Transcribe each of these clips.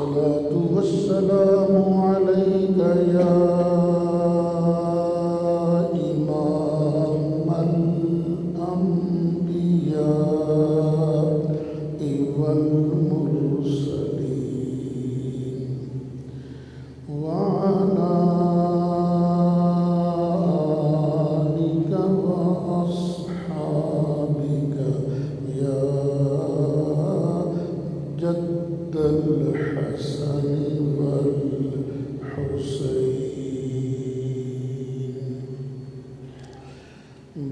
الصلاة والسلام عليك يا إمام الأنبياء والمرسلين وعلى آلك وأصحابك يا جد الحسن والحسين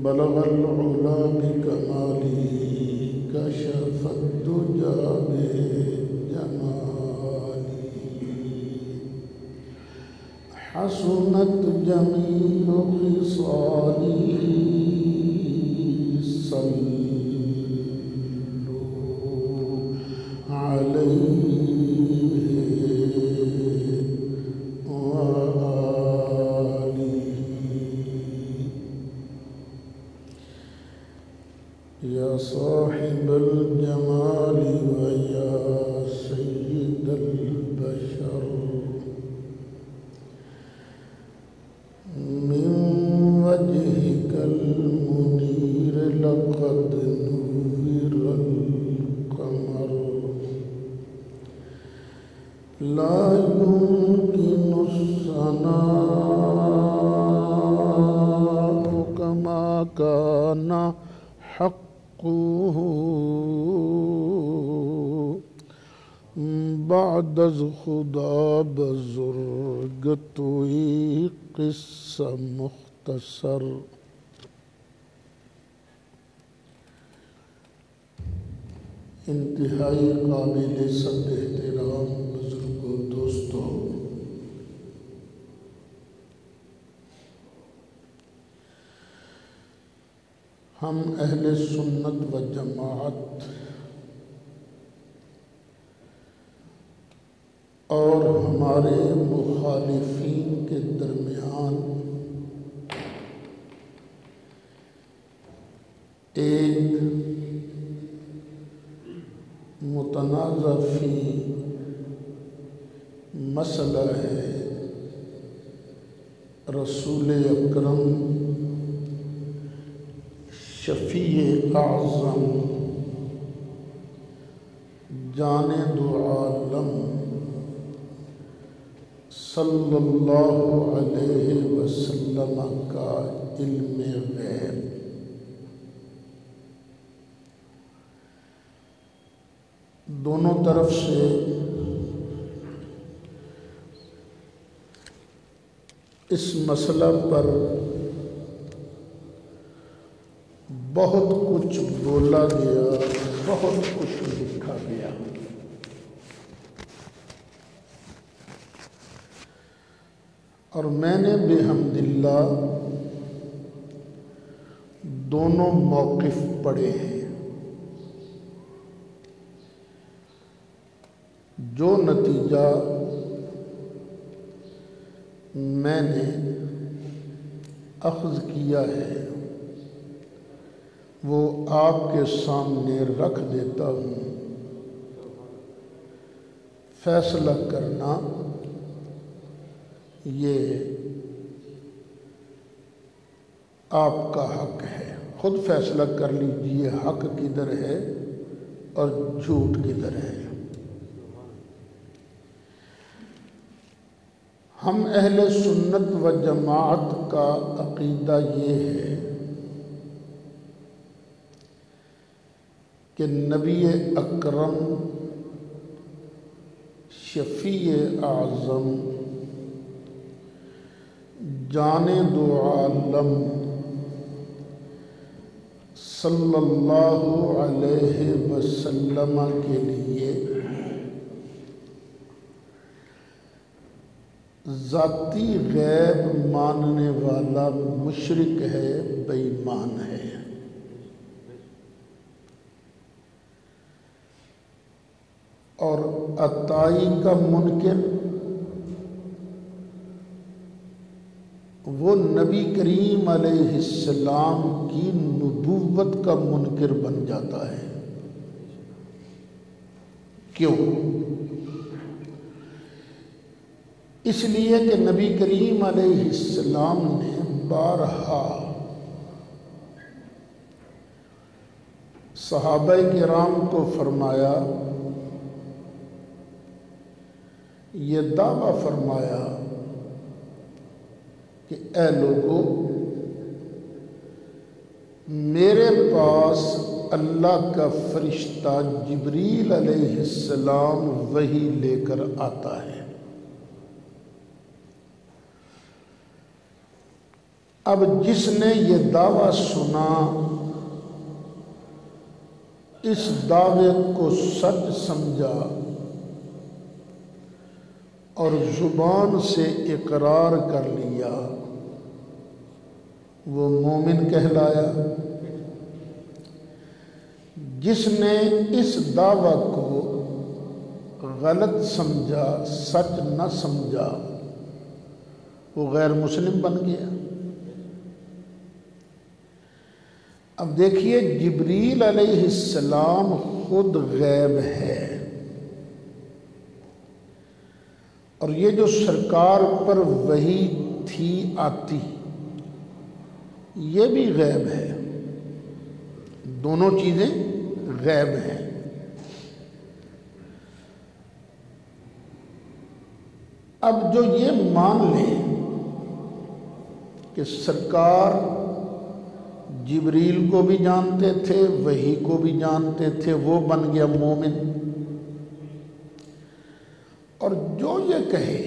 بلغ العلا بكماله كشف الدجى بجماله حسنت جميع خصاله صلوا عليه وآله يا صاحب الجمال ويا سيد البشر من وجهك المنير لقد نور القمر لا يمكن الثناء كما كان حقه بعد از خدا بزرگ توی قصہ مختصر انتہائی قابل صد احترام بزرگوں دوستوں، ہم اہل سنت و جماعت اور ہمارے مخالفین کے درمیان ایک متنازع فی مسئلہ ہے رسول اکرم شفیع اعظم جان دو عالم صلی اللہ علیہ وسلم کا علم غیب۔ دونوں طرف سے اس مسئلہ پر بہت کچھ بولا گیا، بہت کچھ لکھا گیا۔ اور میں نے بحمد اللہ دونوں موقف پڑھے ہیں۔ جو نتیجہ میں نے اخذ کیا ہے وہ آپ کے سامنے رکھ دیتا ہوں۔ فیصلہ کرنا یہ آپ کا حق ہے، خود فیصلہ کر لیجئے حق کدھر ہے اور جھوٹ کدھر ہے۔ ہم اہل سنت و جماعت کا عقیدہ یہ ہے کہ نبی اکرم شفیع اعظم جان دو عالم صلی اللہ علیہ وسلم کے لیے ذاتی غیب ماننے والا مشرک ہے، بے ایمان ہے۔ اور عطائی کا منکر وہ نبی کریم علیہ السلام کی نبوت کا منکر بن جاتا ہے۔ کیوں؟ اس لیے کہ نبی کریم علیہ السلام نے بارہا صحابہ کرام کو فرمایا، یہ دعویٰ فرمایا کہ اے لوگو، میرے پاس اللہ کا فرشتہ جبریل علیہ السلام وحی لے کر آتا ہے۔ اب جس نے یہ دعویٰ سنا، اس دعوے کو سچ سمجھا اور زبان سے اقرار کر لیا، وہ مومن کہلایا۔ جس نے اس دعویٰ کو غلط سمجھا، سچ نہ سمجھا، وہ غیر مسلم بن گیا۔ اب دیکھیے، جبریل علیہ السلام خود غیب ہے، اور یہ جو سرکار پر وحی تھی آتی، یہ بھی غیب ہے، دونوں چیزیں غیب ہیں۔ اب جو یہ مان لیں کہ سرکار جبریل کو بھی جانتے تھے، وحی کو بھی جانتے تھے، وہ بن گیا مومن۔ اور جو یہ کہے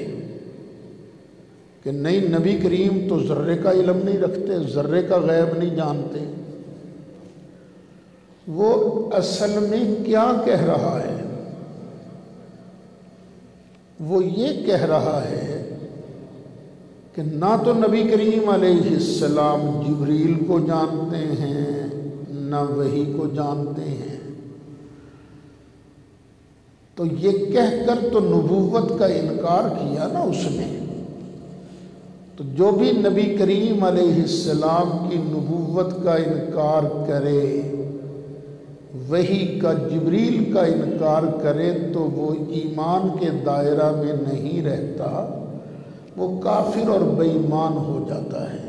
کہ نہیں، نبی کریم تو ذرے کا علم نہیں رکھتے، ذرے کا غیب نہیں جانتے، وہ اصل میں کیا کہہ رہا ہے؟ وہ یہ کہہ رہا ہے کہ نہ تو نبی کریم علیہ السلام جبریل کو جانتے ہیں، نہ وحی کو جانتے ہیں۔ تو یہ کہہ کر تو نبوت کا انکار کیا نا اس نے۔ تو جو بھی نبی کریم علیہ السلام کی نبوت کا انکار کرے، وحی کا، جبریل کا انکار کرے، تو وہ ایمان کے دائرہ میں نہیں رہتا، وہ کافر اور بے ایمان ہو جاتا ہے۔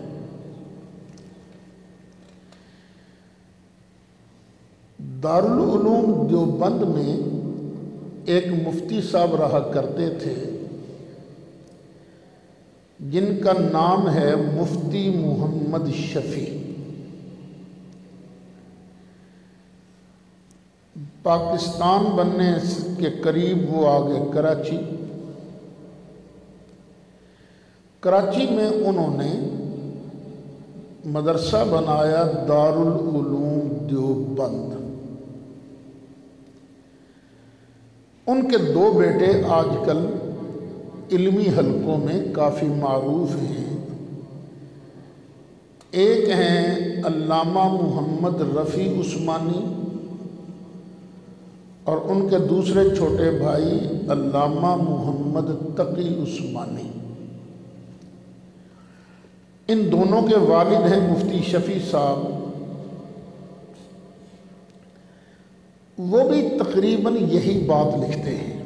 دارالعلوم دیوبند میں ایک مفتی صاحب رہا کرتے تھے، جن کا نام ہے مفتی محمد شفیع۔ پاکستان بننے کے قریب وہ آگے کراچی میں انہوں نے مدرسہ بنایا دارالعلوم دیوبند۔ ان کے دو بیٹے آج کل علمی حلقوں میں کافی معروف ہیں۔ ایک ہیں علامہ محمد رفیع عثمانی، اور ان کے دوسرے چھوٹے بھائی علامہ محمد تقی عثمانی۔ ان دونوں کے والد ہیں مفتی شفیع صاحب۔ وہ بھی تقریباً یہی بات لکھتے ہیں۔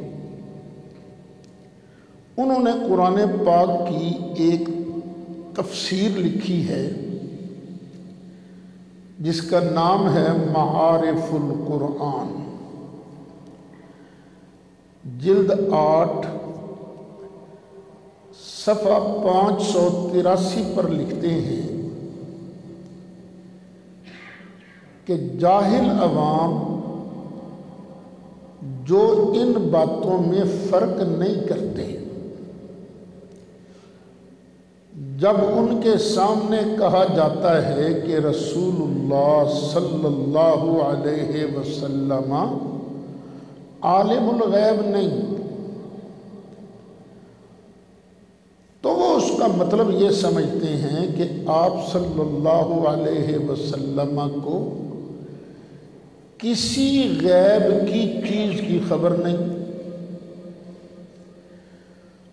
انہوں نے قرآن پاک کی ایک تفسیر لکھی ہے جس کا نام ہے معارف القرآن، جلد 8 صفحہ 583 پر لکھتے ہیں کہ جاہل عوام جو ان باتوں میں فرق نہیں کرتے، جب ان کے سامنے کہا جاتا ہے کہ رسول اللہ صلی اللہ علیہ وسلم عالم الغیب نہیں، تو وہ اس کا مطلب یہ سمجھتے ہیں کہ آپ صلی اللہ علیہ وسلم کو کسی غیب کی چیز کی خبر نہیں۔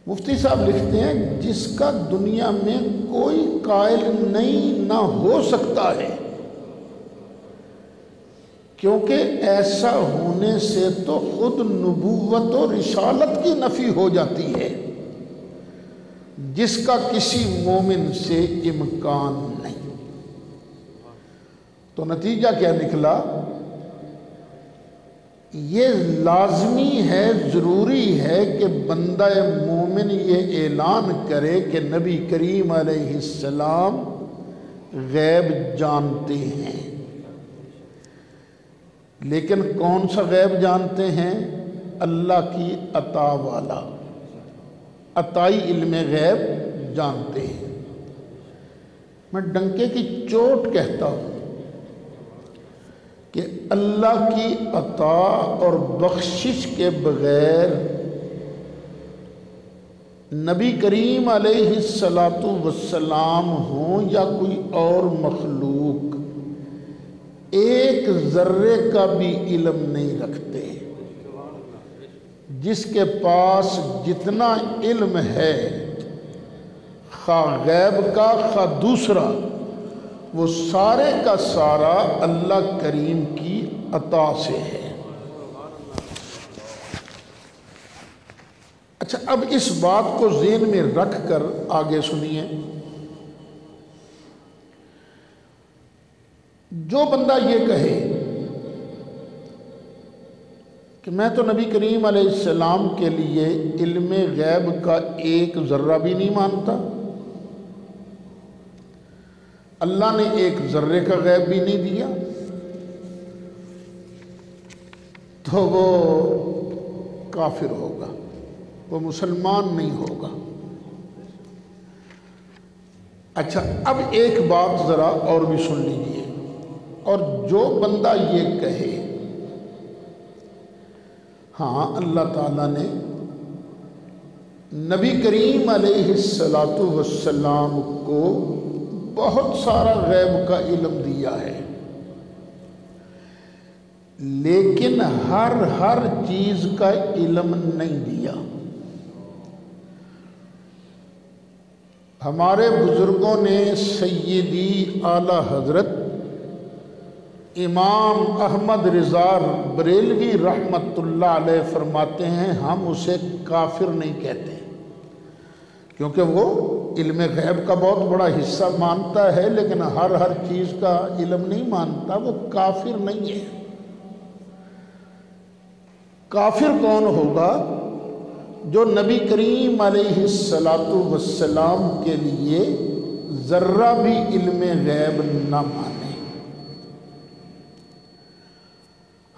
مفتی صاحب لکھتے ہیں جس کا دنیا میں کوئی قائل نہیں نہ ہو سکتا ہے، کیونکہ ایسا ہونے سے تو خود نبوت و رسالت کی نفی ہو جاتی ہے۔ جس کا کسی مومن سے امکان نہیں۔ تو نتیجہ کیا نکلا؟ یہ لازمی ہے، ضروری ہے کہ بندہ مومن یہ اعلان کرے کہ نبی کریم علیہ السلام غیب جانتے ہیں۔ لیکن کون سا غیب جانتے ہیں؟ اللہ کی عطا والا، عطائی علم غیب جانتے ہیں۔ میں ڈنکے کی چوٹ کہتا ہوں کہ اللہ کی عطا اور بخشش کے بغیر نبی کریم علیہ السلام ہوں یا کوئی اور مخلوق ایک ذرے کا بھی علم نہیں رکھتے۔ جس کے پاس جتنا علم ہے، خواہ غیب کا خواہ دوسرا، وہ سارے کا سارا اللہ کریم کی عطا سے ہے۔ اچھا، اب اس بات کو ذہن میں رکھ کر آگے سنیے۔ جو بندہ یہ کہے کہ میں تو نبی کریم علیہ السلام کے لیے علم غیب کا ایک ذرہ بھی نہیں مانتا، اللہ نے ایک ذرے کا غیب بھی نہیں دیا، تو وہ کافر ہوگا، وہ مسلمان نہیں ہوگا۔ اچھا، اب ایک بات ذرا اور بھی سن لیجئے۔ اور جو بندہ یہ کہے ہاں اللہ تعالیٰ نے نبی کریم علیہ السلام کو بہت سارا غیب کا علم دیا ہے، لیکن ہر چیز کا علم نہیں دیا۔ ہمارے بزرگوں نے سیدی اعلیٰ حضرت امام احمد رضا بریلوی رحمت اللہ علیہ فرماتے ہیں، ہم اسے کافر نہیں کہتے، کیونکہ وہ علم غیب کا بہت بڑا حصہ مانتا ہے لیکن ہر چیز کا علم نہیں مانتا، وہ کافر نہیں ہے۔ کافر کون ہوگا؟ جو نبی کریم علیہ السلام کے لیے ذرہ بھی علم غیب نہ مانے۔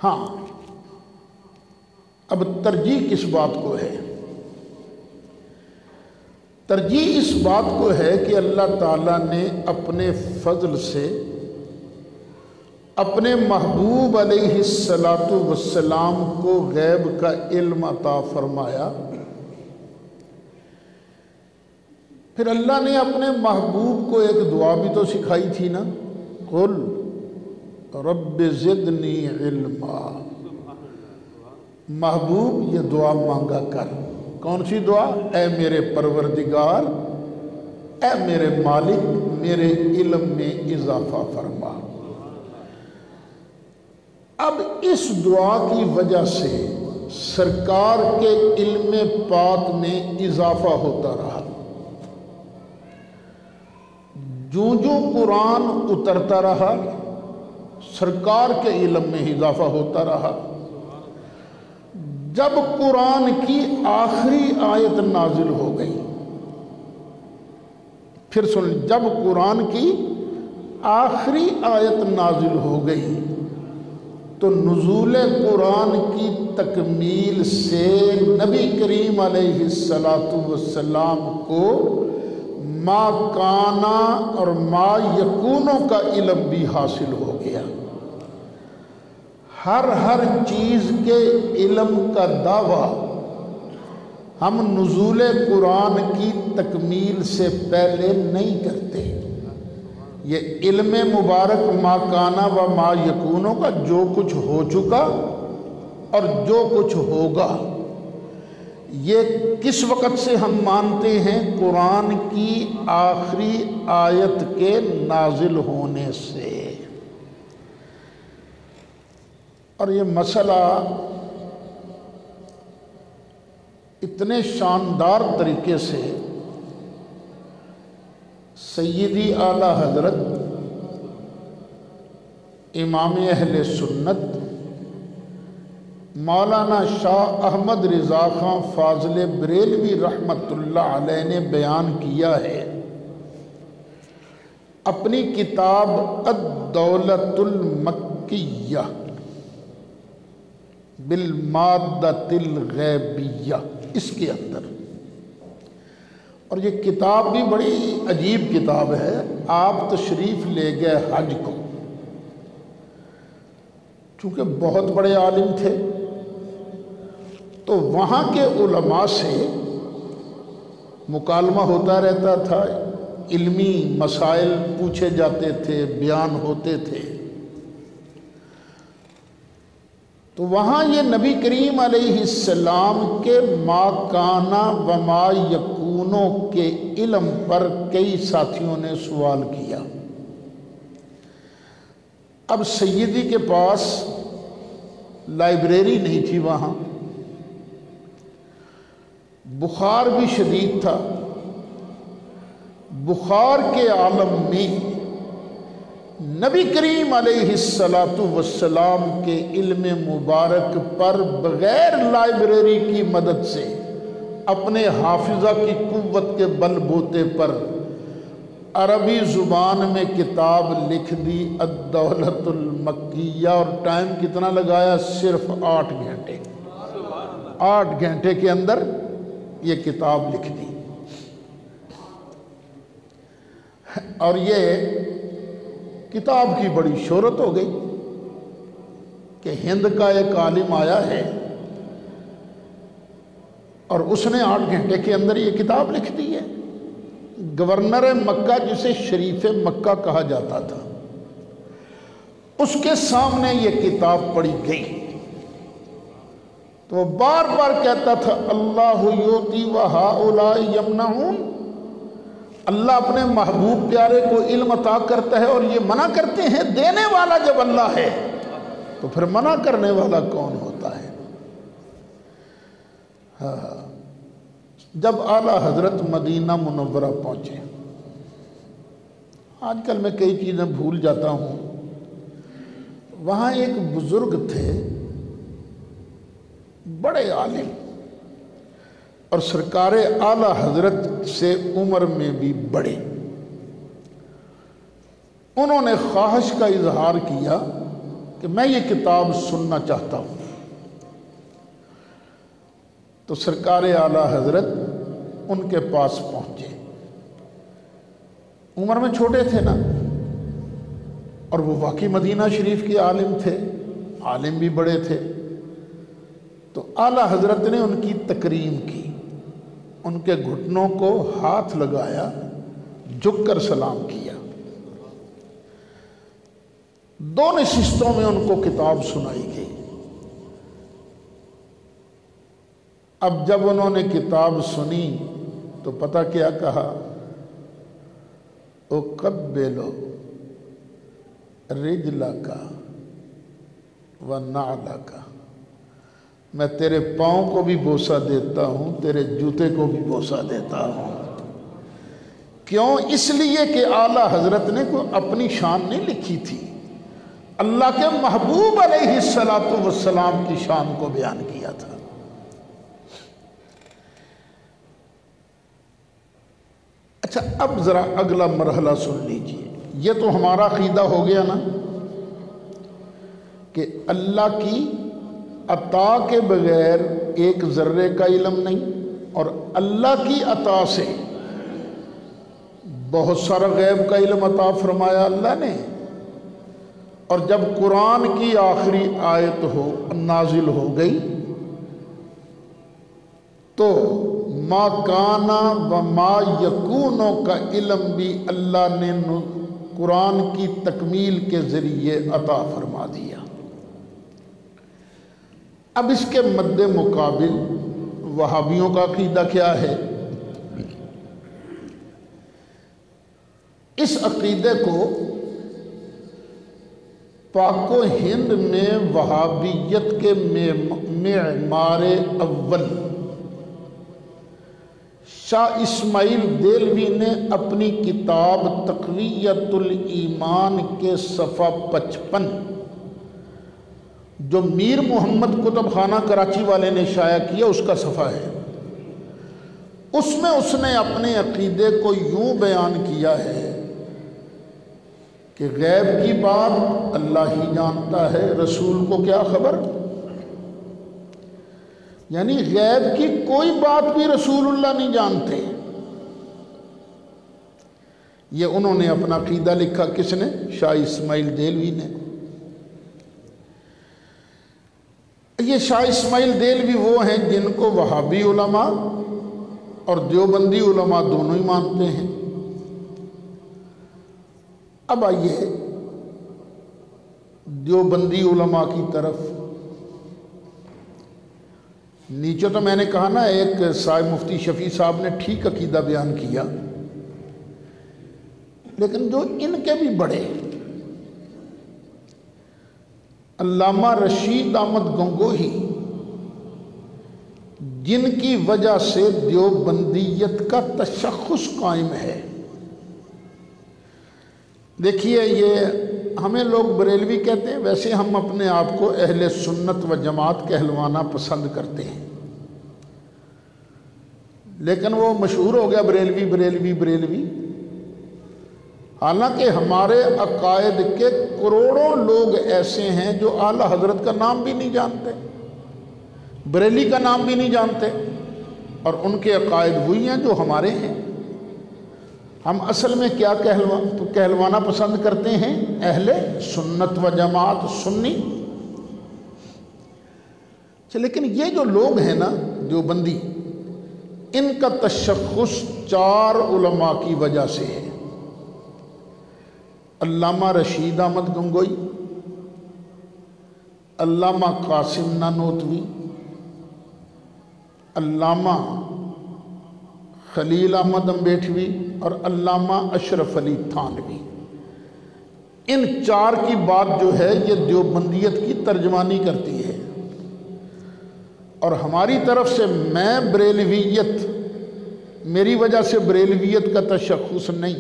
ہاں، اب ترجیح کس بات کو ہے؟ ترجیح اس بات کو ہے کہ اللہ تعالیٰ نے اپنے فضل سے اپنے محبوب علیہ السلام کو غیب کا علم عطا فرمایا، پھر اللہ نے اپنے محبوب کو ایک دعا بھی تو سکھائی تھی نا، قل رب زدنی علما۔ محبوب یہ دعا مانگا کر۔ کون سی دعا؟ اے میرے پروردگار، اے میرے مالک، میرے علم میں اضافہ فرما۔ اب اس دعا کی وجہ سے سرکار کے علم پاک میں اضافہ ہوتا رہا۔ جو قرآن اترتا رہا، سرکار کے علم میں اضافہ ہوتا رہا۔ جب قرآن کی آخری آیت نازل ہو گئی، پھر سن، جب قرآن کی آخری آیت نازل ہو گئی تو نزول قرآن کی تکمیل سے نبی کریم علیہ السلام کو ما کانا اور ما یکونوں کا علم بھی حاصل ہو گیا۔ ہر چیز کے علم کا دعویٰ ہم نزول قرآن کی تکمیل سے پہلے نہیں کرتے۔ یہ علم مبارک ما کانا و ما یکونوں کا جو کچھ ہو چکا اور جو کچھ ہوگا، یہ کس وقت سے ہم مانتے ہیں؟ قرآن کی آخری آیت کے نازل ہونے سے۔ اور یہ مسئلہ اتنے شاندار طریقے سے سیدی اعلیٰ حضرت امام اہل سنت مولانا شاہ احمد رضا خان فاضل بریلوی رحمت اللہ علیہ نے بیان کیا ہے اپنی کتاب الدولۃ المکیہ بالمادۃ الغیبیہ اس کے اندر، اور یہ کتاب بھی بڑی عجیب کتاب ہے۔ آپ تشریف لے گئے حج کو، چونکہ بہت بڑے عالم تھے تو وہاں کے علماء سے مکالمہ ہوتا رہتا تھا، علمی مسائل پوچھے جاتے تھے، بیان ہوتے تھے۔ تو وہاں یہ نبی کریم علیہ السلام کے ما کانا و ما یکونوں کے علم پر کئی ساتھیوں نے سوال کیا۔ اب سیدی کے پاس لائبریری نہیں تھی، وہاں بخار بھی شدید تھا۔ بخار کے عالم میں نبی کریم علیہ السلام کے علم مبارک پر بغیر لائبریری کی مدد سے اپنے حافظہ کی قوت کے بل بوتے پر عربی زبان میں کتاب لکھ دی الدولۃ المکیہ، اور ٹائم کتنا لگایا؟ صرف 8 گھنٹے۔ 8 گھنٹے کے اندر یہ کتاب لکھ دی، اور یہ کتاب کی بڑی شہرت ہو گئی کہ ہند کا ایک عالم آیا ہے اور اس نے 8 گھنٹے کے اندر یہ کتاب لکھ دی ہے۔ گورنر مکہ، جسے شریف مکہ کہا جاتا تھا، اس کے سامنے یہ کتاب پڑھی گئی تو وہ بار بار کہتا تھا اللہ یؤتی وہؤلاء یمنعون، اللہ اپنے محبوب پیارے کو علم عطا کرتا ہے اور یہ منع کرتے ہیں۔ دینے والا جب اللہ ہے تو پھر منع کرنے والا کون ہوتا ہے؟ جب اعلیٰ حضرت مدینہ منورہ پہنچے، آج کل میں کئی چیزیں بھول جاتا ہوں، وہاں ایک بزرگ تھے، بڑے عالم، اور سرکار اعلیٰ حضرت سے عمر میں بھی بڑے۔ انہوں نے خواہش کا اظہار کیا کہ میں یہ کتاب سننا چاہتا ہوں۔ تو سرکار اعلیٰ حضرت ان کے پاس پہنچے، عمر میں چھوٹے تھے نا، اور وہ واقعی مدینہ شریف کے عالم تھے، عالم بھی بڑے تھے۔ تو اعلیٰ حضرت نے ان کی تکریم کی، ان کے گھٹنوں کو ہاتھ لگایا، جھک کر سلام کیا۔ 2 نشستوں میں ان کو کتاب سنائی گئی۔ اب جب انہوں نے کتاب سنی تو پتہ کیا کہا؟ اقبلو رجلک ونعلک، میں تیرے پاؤں کو بھی بوسہ دیتا ہوں، تیرے جوتے کو بھی بوسہ دیتا ہوں۔ کیوں؟ اس لیے کہ اعلیٰ حضرت نے کوئی اپنی شان نہیں لکھی تھی، اللہ کے محبوب علیہ السلام کی شان کو بیان کیا تھا۔ اچھا، اب ذرا اگلا مرحلہ سن لیجئے۔ یہ تو ہمارا عقیدہ ہو گیا نا کہ اللہ کی عطا کے بغیر ایک ذرے کا علم نہیں، اور اللہ کی عطا سے بہت سارا غیب کا علم عطا فرمایا اللہ نے۔ اور جب قرآن کی آخری آیت نازل ہو گئی تو ما کانا و ما یکونوں کا علم بھی اللہ نے قرآن کی تکمیل کے ذریعے عطا فرما دیا۔ اب اس کے مد مقابل وہابیوں کا عقیدہ کیا ہے؟ اس عقیدے کو پاک و ہند میں وہابیت کے معمار اول شاہ اسماعیل دہلوی نے اپنی کتاب تقویت الایمان کے صفحہ 55 جو میر محمد کتب خانہ کراچی والے نے شائع کیا اس کا صفحہ ہے، اس میں اس نے اپنے عقیدے کو یوں بیان کیا ہے کہ غیب کی بات اللہ ہی جانتا ہے، رسول کو کیا خبر؟ یعنی غیب کی کوئی بات بھی رسول اللہ نہیں جانتے۔ یہ انہوں نے اپنا عقیدہ لکھا، کس نے؟ شاہ اسماعیل دہلوی نے۔ یہ شاہ اسماعیل دہلوی وہ ہیں جن کو وہابی علماء اور دیوبندی علماء دونوں ہی مانتے ہیں۔ اب آئیے دیوبندی علماء کی طرف۔ نیچے تو میں نے کہا نا ایک صاحب مفتی شفیع صاحب نے ٹھیک عقیدہ بیان کیا، لیکن جو ان کے بھی بڑے علامہ رشید احمد گنگوہی، جن کی وجہ سے دیوبندیت کا تشخص قائم ہے۔ دیکھیے یہ ہمیں لوگ بریلوی کہتے ہیں، ویسے ہم اپنے آپ کو اہل سنت و جماعت کہلوانا پسند کرتے ہیں، لیکن وہ مشہور ہو گیا بریلوی بریلوی بریلوی، حالانکہ ہمارے عقائد کے کروڑوں لوگ ایسے ہیں جو اعلی حضرت کا نام بھی نہیں جانتے، بریلی کا نام بھی نہیں جانتے، اور ان کے عقائد وہی ہیں جو ہمارے ہیں۔ ہم اصل میں کیا کہلوانا پسند کرتے ہیں؟ اہل سنت و جماعت، سنی۔ لیکن یہ جو لوگ ہیں نا دیوبندی، ان کا تشخص 4 علماء کی وجہ سے ہے۔ علامہ رشید احمد گنگوئی، علامہ قاسم نانوتوی، علامہ خلیل احمد امبیٹھوی اور علامہ اشرف علی تھانوی۔ ان 4 کی بات جو ہے یہ دیوبندیت کی ترجمانی کرتی ہے، اور ہماری طرف سے میں بریلویت، میری وجہ سے بریلویت کا تشخص نہیں،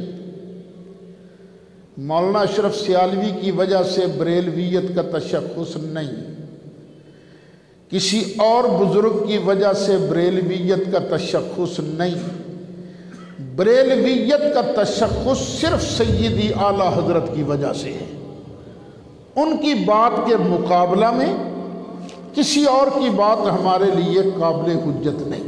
مولانا اشرف سیالوی کی وجہ سے بریلویت کا تشخص نہیں، کسی اور بزرگ کی وجہ سے بریلویت کا تشخص نہیں۔ بریلویت کا تشخص صرف سیدی اعلیٰ حضرت کی وجہ سے ہے، ان کی بات کے مقابلہ میں کسی اور کی بات ہمارے لیے قابل حجت نہیں۔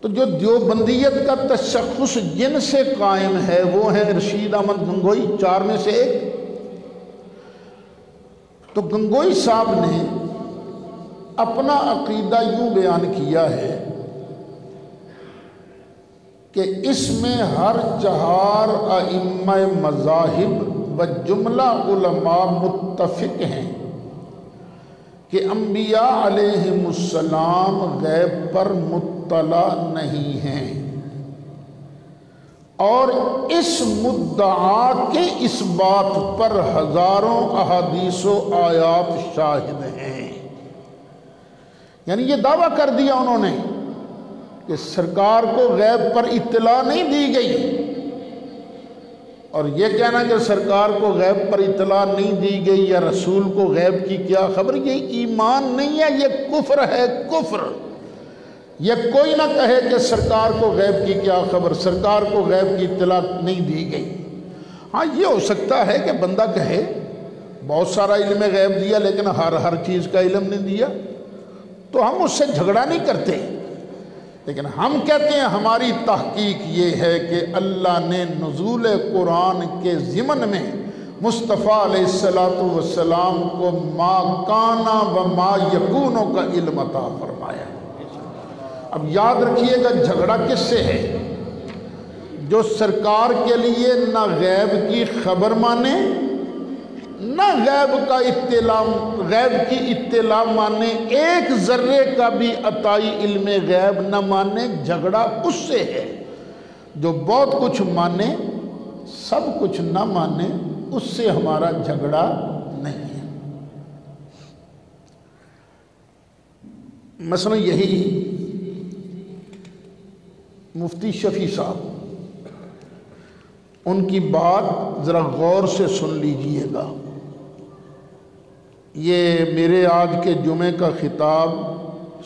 تو جو دیوبندیت کا تشخص جن سے قائم ہے وہ ہے رشید احمد گنگوئی، 4 میں سے ایک۔ تو گنگوئی صاحب نے اپنا عقیدہ یوں بیان کیا ہے کہ اس میں ہر 4 ائمہ مذاہب و جملہ علماء متفق ہیں کہ انبیاء علیہم السلام غیب پر مطلع نہیں ہیں، اور اس مدعا کے اس بات پر ہزاروں احادیث و آیات شاہد ہیں۔ یعنی یہ دعویٰ کر دیا انہوں نے کہ سرکار کو غیب پر اطلاع نہیں دی گئی، اور یہ کہنا کہ سرکار کو غیب پر اطلاع نہیں دی گئی یا رسول کو غیب کی کیا خبر، یہ ایمان نہیں ہے، یہ کفر ہے، کفر۔ یہ کوئی نہ کہے کہ سرکار کو غیب کی کیا خبر، سرکار کو غیب کی اطلاع نہیں دی گئی۔ ہاں یہ ہو سکتا ہے کہ بندہ کہے بہت سارا علم غیب دیا لیکن ہر چیز کا علم نہیں دیا، تو ہم اس سے جھگڑا نہیں کرتے، لیکن ہم کہتے ہیں ہماری تحقیق یہ ہے کہ اللہ نے نزول قرآن کے ضمن میں مصطفیٰ علیہ السلام کو ما کانا و ما یکونوں کا علم عطا فرمایا۔ اب یاد رکھیے گا جھگڑا کس سے ہے؟ جو سرکار کے لیے نہ غیب کی خبر مانے، نہ غیب کی اطلاع مانے، ایک ذرے کا بھی عطائی علم غیب نہ مانے، جھگڑا اس سے ہے۔ جو بہت کچھ مانے، سب کچھ نہ مانے، اس سے ہمارا جھگڑا نہیں ہے۔ مثلا یہی مفتی شفیع صاحب، ان کی بات ذرا غور سے سن لیجئے گا۔ یہ میرے آج کے جمعے کا خطاب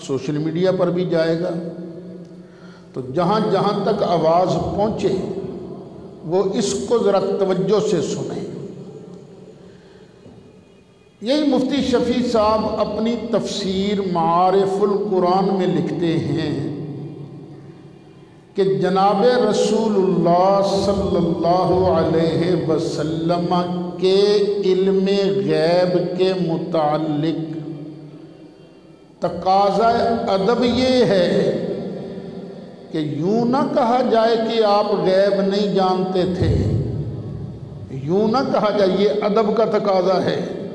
سوشل میڈیا پر بھی جائے گا، تو جہاں جہاں تک آواز پہنچے وہ اس کو ذرا توجہ سے سنیں۔ یہی مفتی شفیع صاحب اپنی تفسیر معارف القرآن میں لکھتے ہیں کہ جناب رسول اللہ صلی اللہ علیہ وسلم کے علم غیب کے متعلق تقاضا ادب یہ ہے کہ یوں نہ کہا جائے کہ آپ غیب نہیں جانتے تھے، یوں نہ کہا جائے، یہ ادب کا تقاضا ہے،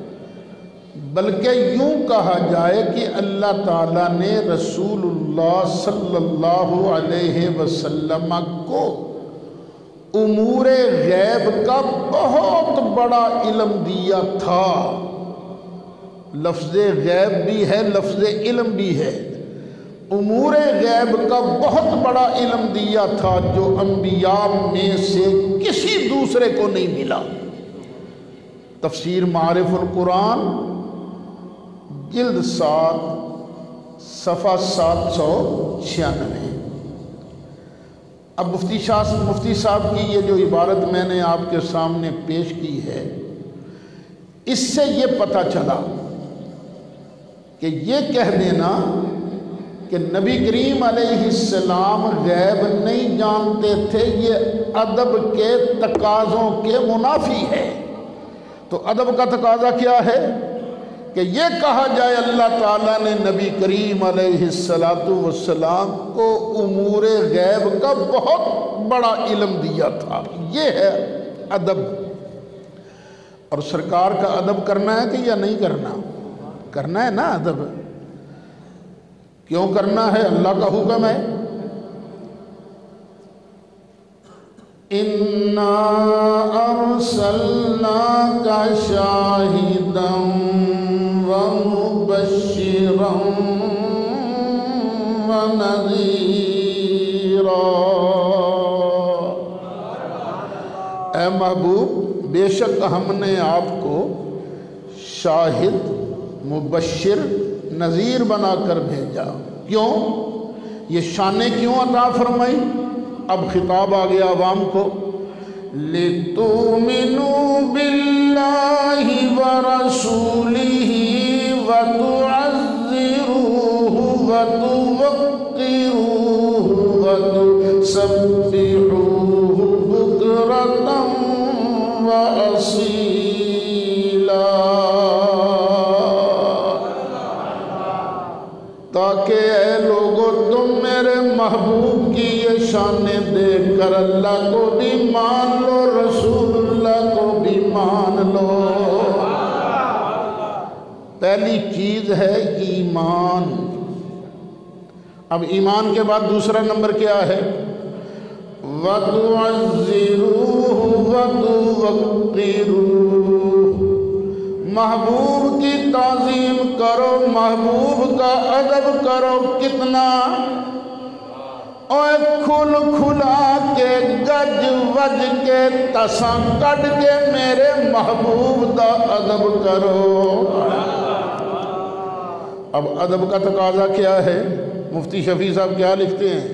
بلکہ یوں کہا جائے کہ اللہ تعالیٰ نے رسول اللہ صلی اللہ علیہ وسلم کو امور غیب کا بہت بڑا علم دیا تھا۔ لفظ غیب بھی ہے، لفظ علم بھی ہے۔ امور غیب کا بہت بڑا علم دیا تھا جو انبیاء میں سے کسی دوسرے کو نہیں ملا۔ تفسیر معارف القرآن جلد 7 صفحہ 796۔ اب مفتی صاحب کی یہ جو عبارت میں نے آپ کے سامنے پیش کی ہے، اس سے یہ پتہ چلا کہ یہ کہہ دینا کہ نبی کریم علیہ السلام غیب نہیں جانتے تھے، یہ ادب کے تقاضوں کے منافی ہے۔ تو ادب کا تقاضا کیا ہے کہ یہ کہا جائے اللہ تعالیٰ نے نبی کریم علیہ السلام کو امور غیب کا بہت بڑا علم دیا تھا، یہ ہے ادب۔ اور سرکار کا ادب کرنا ہے کہ یا نہیں کرنا؟ کرنا ہے نا ادب۔ کیوں کرنا ہے؟ اللہ کا حکم ہے۔ اِنَّا أَرْسَلْنَاكَ شَاهِدًا وَمُبَشِّرًا وَنَذِيرًا۔ اے محبوب، بے شک ہم نے آپ کو شاہد، مبشر، نذیر بنا کر بھیجا۔ کیوں؟ یہ شانیں کیوں عطا فرمائی؟ اب خطاب آ گیا عوام کو، لِتُؤْمِنُوا بِاللَّهِ وَرَسُولِهِ وَتُعَزِّرُوهُ وَتُوَقِّرُوهُ وَتُسَبِّحُوهُ بُكْرَةً وَأَصِيلًا، تاکہ اے لوگو تم میرے محبوب کی یہ شانیں دیکھ کر اللہ کو بھی مان لو، رسول اللہ کو بھی مان لو۔ پہلی چیز ہے ایمان۔ اب ایمان کے بعد دوسرا نمبر کیا ہے؟ وَتُعَزِّرُوهُ وَتُوَقِّرُوهُ، محبوب کی تعظیم کرو، محبوب کا ادب کرو۔ کتنا؟ اوے کھل کھلا کے گج وج کے تساں کٹ کے میرے محبوب دا ادب کرو۔ اب ادب کا تقاضا کیا ہے؟ مفتی شفیع صاحب کیا لکھتے ہیں؟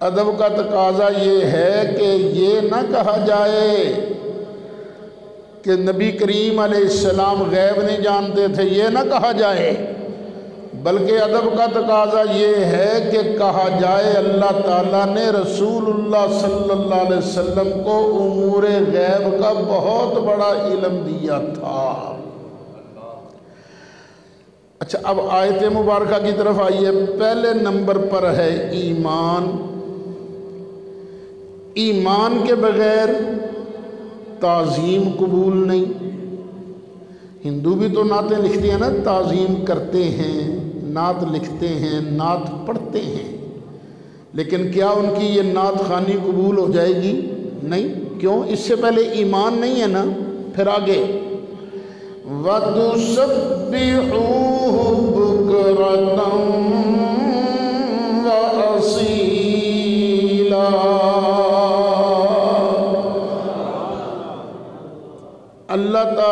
ادب کا تقاضا یہ ہے کہ یہ نہ کہا جائے کہ نبی کریم علیہ السلام غیب نہیں جانتے تھے، یہ نہ کہا جائے، بلکہ ادب کا تقاضا یہ ہے کہ کہا جائے اللہ تعالیٰ نے رسول اللہ صلی اللہ علیہ وسلم کو امور غیب کا بہت بڑا علم دیا تھا۔ اچھا، اب آیت مبارکہ کی طرف آئیے۔ پہلے نمبر پر ہے ایمان۔ ایمان کے بغیر تعظیم قبول نہیں۔ ہندو بھی تو نعتیں لکھتے ہیں نا، تعظیم کرتے ہیں، نعت لکھتے ہیں، نعت پڑھتے ہیں، لیکن کیا ان کی یہ نعت خوانی قبول ہو جائے گی؟ نہیں۔ کیوں؟ اس سے پہلے ایمان نہیں ہے نا۔ پھر آگے وَتُسَبِّحُوهُ بُكْرَةً وَأَصِيلًا،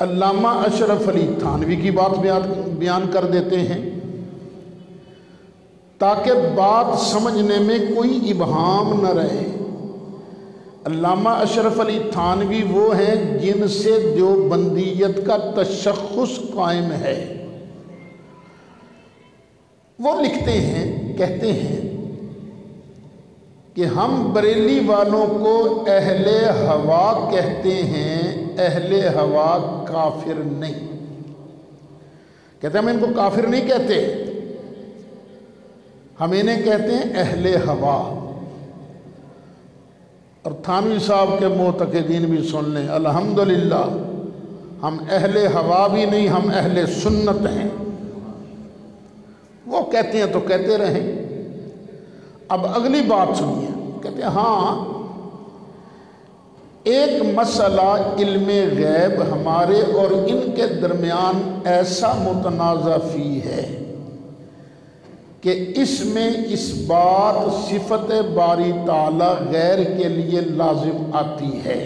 علامہ اشرف علی تھانوی کی بات بیان کر دیتے ہیں تاکہ بات سمجھنے میں کوئی ابہام نہ رہے۔ علامہ اشرف علی تھانوی وہ ہیں جن سے دیوبندیت کا تشخص قائم ہے۔ وہ لکھتے ہیں، کہتے ہیں کہ ہم بریلی والوں کو اہل ہوا کہتے ہیں، اہل ہوا کافر نہیں کہتے، ہم ان کو کافر نہیں کہتے، ہم انہیں کہتے ہیں اہل ہوا۔ اور تھانوی صاحب کے معتقدین بھی سن لیں، الحمدللہ ہم اہل ہوا بھی نہیں، ہم اہل سنت ہیں۔ وہ کہتے ہیں تو کہتے رہیں۔ اب اگلی بات سنیے، کہتے ہیں ہاں ایک مسئلہ علم غیب ہمارے اور ان کے درمیان ایسا متنازع فی ہے کہ اس میں اس بات صفت باری تعالی غیر کے لیے لازم آتی ہے،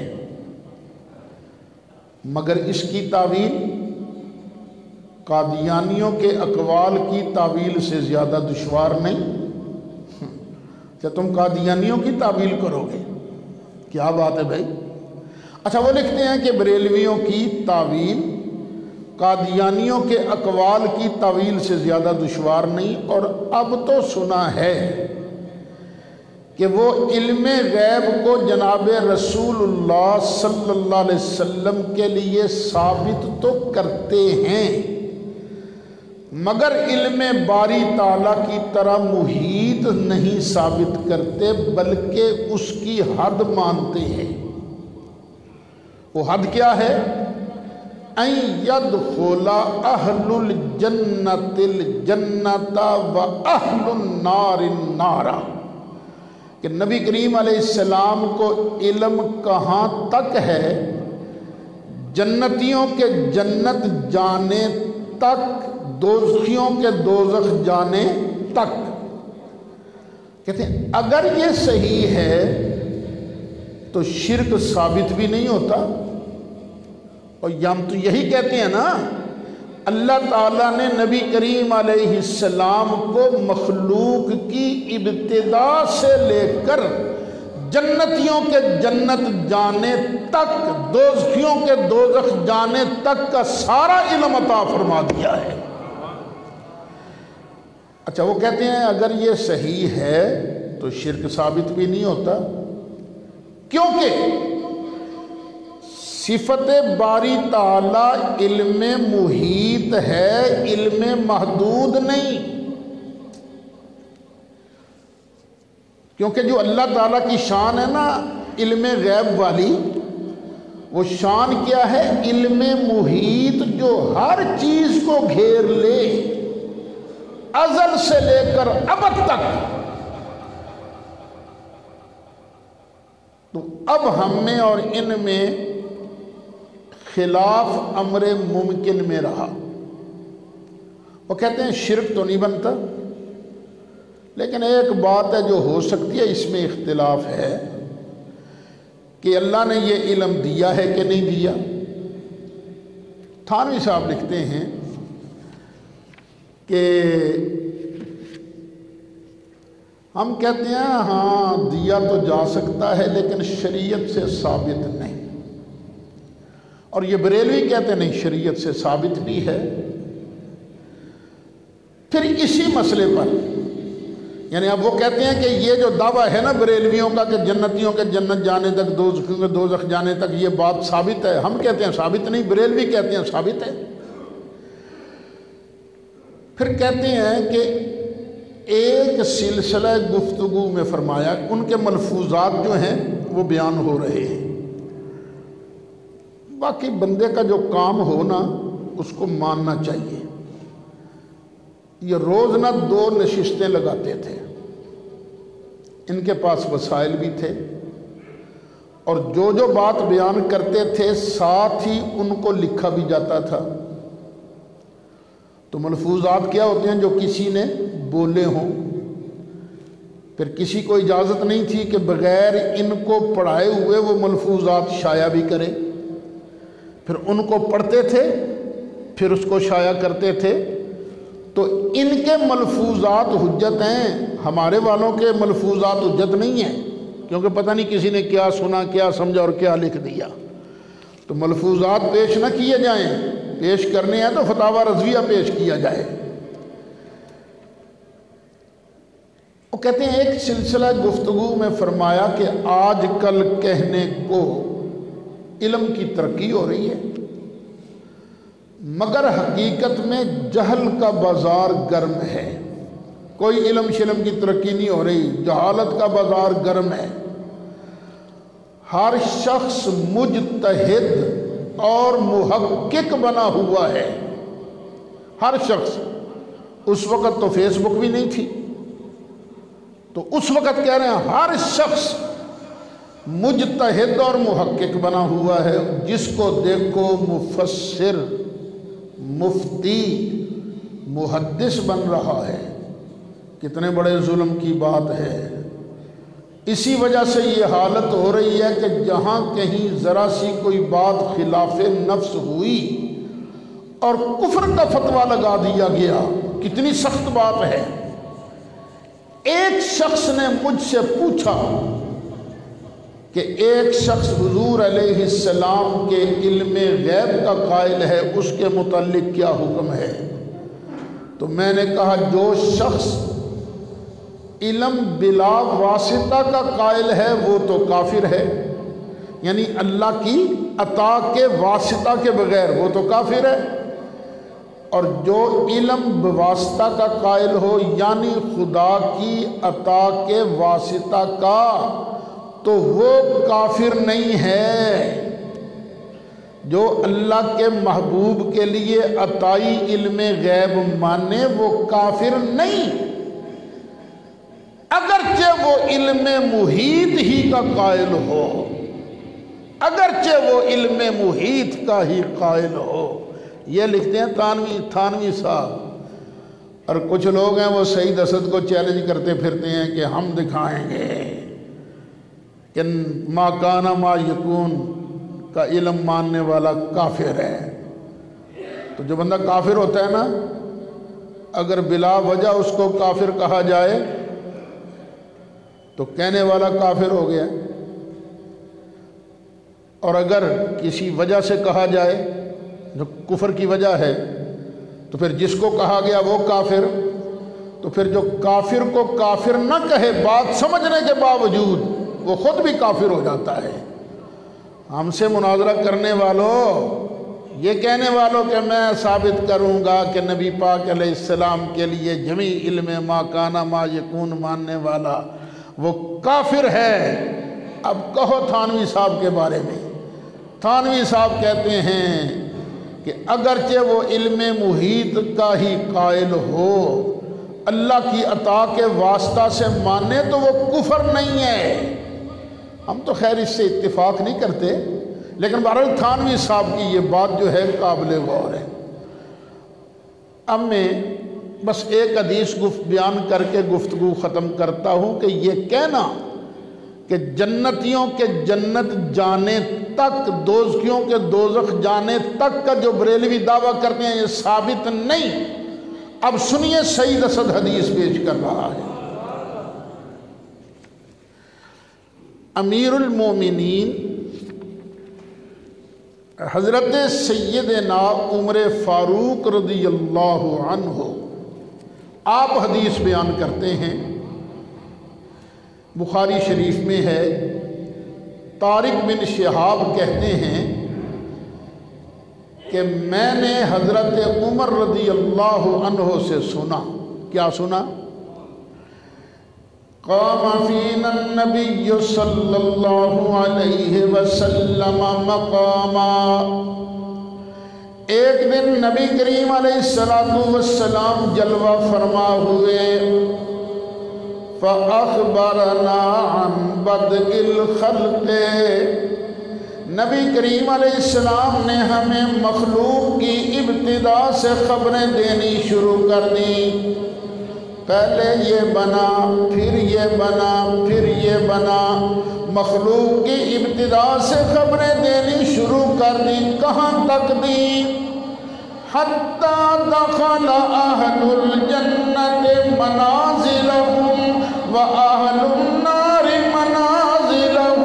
مگر اس کی تعویل قادیانیوں کے اقوال کی تعویل سے زیادہ دشوار نہیں۔ کیا تم قادیانیوں کی تعویل کرو گے؟ کیا بات ہے بھائی۔ اچھا، وہ لکھتے ہیں کہ بریلویوں کی تعویل قادیانیوں کے اقوال کی تعویل سے زیادہ دشوار نہیں، اور اب تو سنا ہے کہ وہ علم غیب کو جناب رسول اللہ صلی اللہ علیہ وسلم کے لیے ثابت تو کرتے ہیں، مگر علم باری تعالیٰ کی طرح محیط نہیں ثابت کرتے، بلکہ اس کی حد مانتے ہیں۔ وہ حد کیا ہے؟ ان يدخل اہل الجنت الجنت و اہل النار النار، کہ نبی کریم علیہ السلام کو علم کہاں تک ہے؟ جنتیوں کے جنت جانے تک، دوزخیوں کے دوزخ جانے تک۔ کہتے ہیں اگر یہ صحیح ہے تو شرک ثابت بھی نہیں ہوتا، اور ہم تو یہی کہتے ہیں نا، اللہ تعالیٰ نے نبی کریم علیہ السلام کو مخلوق کی ابتدا سے لے کر جنتیوں کے جنت جانے تک، دوزخیوں کے دوزخ جانے تک کا سارا علم عطا فرما دیا ہے۔ اچھا، وہ کہتے ہیں اگر یہ صحیح ہے تو شرک ثابت بھی نہیں ہوتا، کیونکہ صفت باری تعالی علم محیط ہے، علم محدود نہیں۔ کیونکہ جو اللہ تعالیٰ کی شان ہے نا علم غیب والی، وہ شان کیا ہے؟ علم محیط، جو ہر چیز کو گھیر لے، ازل سے لے کر ابد تک۔ تو اب ہم میں اور ان میں خلاف امر ممکن میں رہا۔ وہ کہتے ہیں شرک تو نہیں بنتا، لیکن ایک بات ہے جو ہو سکتی ہے، اس میں اختلاف ہے کہ اللہ نے یہ علم دیا ہے کہ نہیں دیا۔ تھانوی صاحب لکھتے ہیں کہ ہم کہتے ہیں ہاں دیا تو جا سکتا ہے لیکن شریعت سے ثابت نہیں، اور یہ بریلوی کہتے ہیں نہیں، شریعت سے ثابت بھی ہے۔ پھر اسی مسئلے پر، یعنی اب وہ کہتے ہیں کہ یہ جو دعویٰ ہے نا بریلویوں کا کہ جنتیوں کے جنت جانے تک، دوزخیوں کے دوزخ جانے تک یہ بات ثابت ہے، ہم کہتے ہیں ثابت نہیں، بریلوی کہتے ہیں ثابت ہے۔ پھر کہتے ہیں کہ ایک سلسلہ گفتگو میں فرمایا، ان کے ملفوظات جو ہیں وہ بیان ہو رہے ہیں، باقی بندے کا جو کام ہونا اس کو ماننا چاہیے۔ یہ روز نہ 2 نشستیں لگاتے تھے، ان کے پاس وسائل بھی تھے، اور جو بات بیان کرتے تھے ساتھ ہی ان کو لکھا بھی جاتا تھا۔ تو ملفوظات کیا ہوتے ہیں؟ جو کسی نے بولے ہوں۔ پھر کسی کو اجازت نہیں تھی کہ بغیر ان کو پڑھائے ہوئے وہ ملفوظات شائع بھی کرے۔ پھر ان کو پڑھتے تھے، پھر اس کو شائع کرتے تھے۔ تو ان کے ملفوظات حجت ہیں، ہمارے والوں کے ملفوظات حجت نہیں ہیں، کیونکہ پتہ نہیں کسی نے کیا سنا، کیا سمجھا اور کیا لکھ دیا۔ تو ملفوظات پیش نہ کیے جائیں، پیش کرنے ہیں تو فتاوی رضویہ پیش کیا جائے۔ وہ کہتے ہیں ایک سلسلہ گفتگو میں فرمایا کہ آج کل کہنے کو علم کی ترقی ہو رہی ہے، مگر حقیقت میں جہل کا بازار گرم ہے۔ کوئی علم شلم کی ترقی نہیں ہو رہی، جہالت کا بازار گرم ہے۔ ہر شخص مجتہد اور محقق بنا ہوا ہے، ہر شخص۔ اس وقت تو فیس بک بھی نہیں تھی، تو اس وقت کہہ رہے ہیں ہر شخص مجتہد اور محقق بنا ہوا ہے، جس کو دیکھو مفسر، مفتی، محدث بن رہا ہے۔ کتنے بڑے ظلم کی بات ہے۔ اسی وجہ سے یہ حالت ہو رہی ہے کہ جہاں کہیں ذرا سی کوئی بات خلاف نفس ہوئی اور کفر کا فتویٰ لگا دیا گیا، کتنی سخت بات ہے۔ ایک شخص نے مجھ سے پوچھا کہ ایک شخص حضور علیہ السلام کے علم غیب کا قائل ہے، اس کے متعلق کیا حکم ہے؟ تو میں نے کہا جو شخص علم بلا واسطہ کا قائل ہے وہ تو کافر ہے، یعنی اللہ کی عطا کے واسطہ کے بغیر، وہ تو کافر ہے۔ اور جو علم بواسطہ کا قائل ہو، یعنی خدا کی عطا کے واسطہ کا، تو وہ کافر نہیں ہے۔ جو اللہ کے محبوب کے لیے عطائی علم غیب مانے وہ کافر نہیں، اگرچہ وہ علم محیط ہی کا قائل ہو، اگرچہ وہ علم محیط کا ہی قائل ہو۔ یہ لکھتے ہیں تھانوی صاحب، اور کچھ لوگ ہیں وہ سعید اسد کو چیلنج کرتے پھرتے ہیں کہ ہم دکھائیں گے کہ ما کان ما یکون کا علم ماننے والا کافر ہے۔ تو جو بندہ کافر ہوتا ہے نا، اگر بلا وجہ اس کو کافر کہا جائے تو کہنے والا کافر ہو گیا، اور اگر کسی وجہ سے کہا جائے جو کفر کی وجہ ہے تو پھر جس کو کہا گیا وہ کافر، تو پھر جو کافر کو کافر نہ کہے بات سمجھنے کے باوجود، وہ خود بھی کافر ہو جاتا ہے۔ ہم سے مناظرہ کرنے والوں، یہ کہنے والوں کہ میں ثابت کروں گا کہ نبی پاک علیہ السلام کے لیے جمیع علم ما کانا ما یکون ماننے والا وہ کافر ہے۔ اب کہو تھانوی صاحب کے بارے میں۔ تھانوی صاحب کہتے ہیں کہ اگرچہ وہ علم محیط کا ہی قائل ہو، اللہ کی عطا کے واسطہ سے مانے تو وہ کفر نہیں ہے۔ ہم تو خیر اس سے اتفاق نہیں کرتے، لیکن بہرحال تھانوی صاحب کی یہ بات جو ہے قابل غور ہے۔ اب میں بس ایک حدیث بیان کر کے گفتگو ختم کرتا ہوں کہ یہ کہنا کہ جنتیوں کے جنت جانے تک، دوزخیوں کے دوزخ جانے تک کا جو بریلوی دعویٰ کرتے ہیں یہ ثابت نہیں۔ اب سنیے سعید اسد حدیث پیش کر رہا ہے۔ امیر المومنین حضرت سیدنا عمر فاروق رضی اللہ عنہ آپ حدیث بیان کرتے ہیں، بخاری شریف میں ہے۔ طارق بن شہاب کہتے ہیں کہ میں نے حضرت عمر رضی اللہ عنہ سے سنا، کیا سنا؟ قام فینا النبی صلی اللہ علیہ وسلم مقاما، ایک دن نبی کریم علیہ السلام جلوہ فرما ہوئے، فَأَخْبَرَنَا عَنْ بَدْءِ الْخَلْقِ، نبی کریم علیہ السلام نے ہمیں مخلوق کی ابتدا سے خبریں دینی شروع کر دی۔ پہلے یہ بنا، پھر یہ بنا، پھر یہ یہ بنا، مخلوق کی ابتدا سے خبریں دینی شروع کر دی۔ کہاں تک دی؟ حتی دخل اہل الجنت منازلہم و اہل النار منازلہم،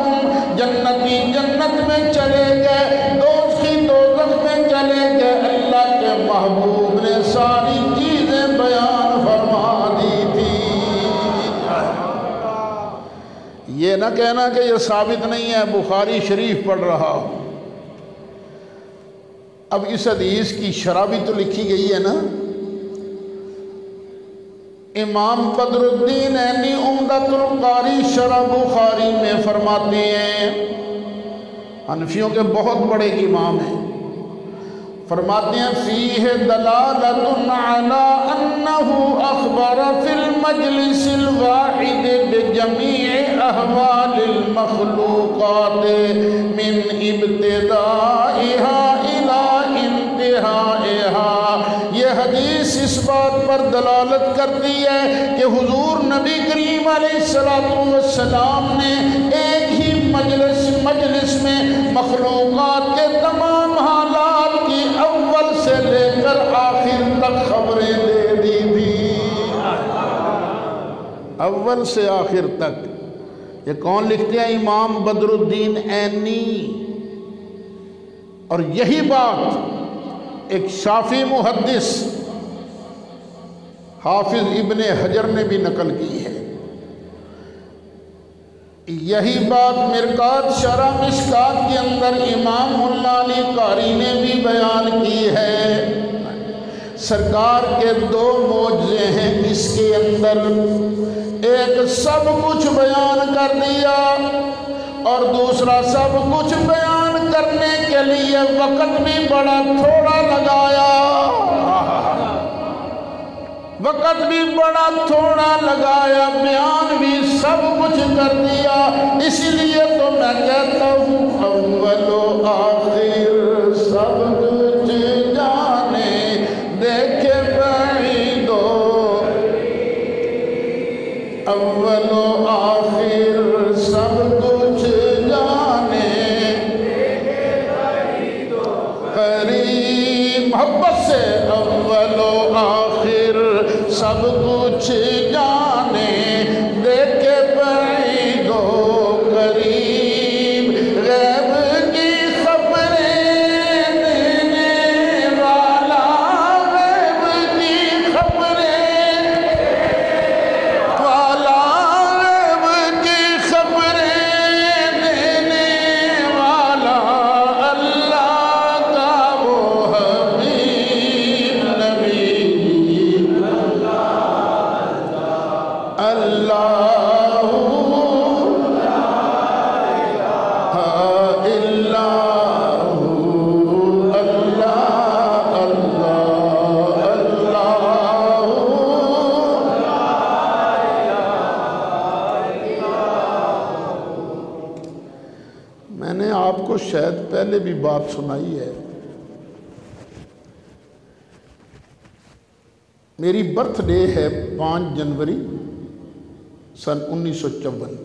جنتی جنت میں چلے گئے، دوزخی دوزخ میں چلے گئے۔ اللہ کے محبوب نے ساری چیزیں بیان فرما دی تھی۔ یہ نہ کہنا کہ یہ ثابت نہیں ہے، بخاری شریف پڑھ رہا ہوں۔ اب اس حدیث کی شرح بھی تو لکھی گئی ہے نا۔ امام بدر الدین عینی عمدۃ القاری شرح بخاری میں فرماتے ہیں، حنفیوں کے بہت بڑے امام ہیں، فرماتے ہیں فیہ دلالۃ علی انہ اخبر فی المجلس الواحد بجمیع احوال المخلوقات من ابتدائها الی انتہائها۔ یہ حدیث اس بات پر دلالت کرتی ہے کہ حضور نبی کریم علیہ السلام نے ایک ہی مجلس میں مخلوقات کے تمام حالات کی اول سے لے کر آخر تک خبریں دے دی تھی، اول سے آخر تک۔ یہ کون لکھتے ہیں؟ امام بدر الدین عینی۔ اور یہی بات ایک شافعی محدث حافظ ابن حجر نے بھی نقل کی ہے۔ یہی بات مرقات شرح مشکات کے اندر امام اللہ علی قاری نے بھی بیان کی ہے۔ سرکار کے دو معجزے ہیں اس کے اندر، ایک سب کچھ بیان کر دیا اور دوسرا سب کچھ بیان کرنے کے لیے وقت بھی بڑا تھوڑا لگایا، وقت بھی بڑا تھوڑا لگایا، بیان بھی سب کچھ کر دیا۔ اسی لیے تو میں کہتا ہوں اول و آخر سب کچھ جانے، دیکھے بعیدو، اول و آخر سب کچھ جانے، قریب محبت سے اول و آخر سب کچھ جانے، دیکھے بعید و قریب، غیب کی خبریں دینے والا، غیب کی خبریں والا، غیب کی خبریں دینے والا، اللہ کا وہ حبیب نبی، اللہ میں نے آپ کو شاید پہلے بھی بات سنائی ہے، میری برتھ ڈے ہے 5 جنوری سن 1954۔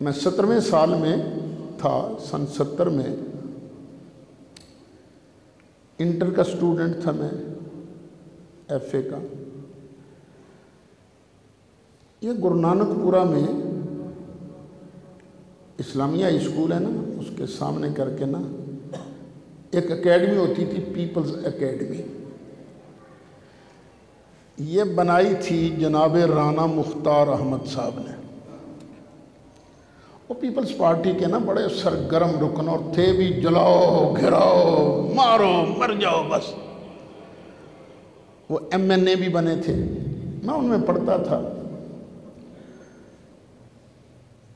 میں 17ویں سال میں تھا، سن 70 میں انٹر کا سٹوڈنٹ تھا میں، ایف اے کا۔ یہ گرو نانک پورہ میں اسلامیہ اسکول ہے نا، اس کے سامنے کر کے نا ایک اکیڈمی ہوتی تھی، پیپلز اکیڈمی۔ یہ بنائی تھی جناب رانا مختار احمد صاحب نے۔ وہ پیپلز پارٹی کے نا بڑے سرگرم رکن، اور تھے بھی جلاؤ گھراؤ مارو مر جاؤ بس۔ وہ ایم این اے بھی بنے تھے، میں ان میں پڑھتا تھا۔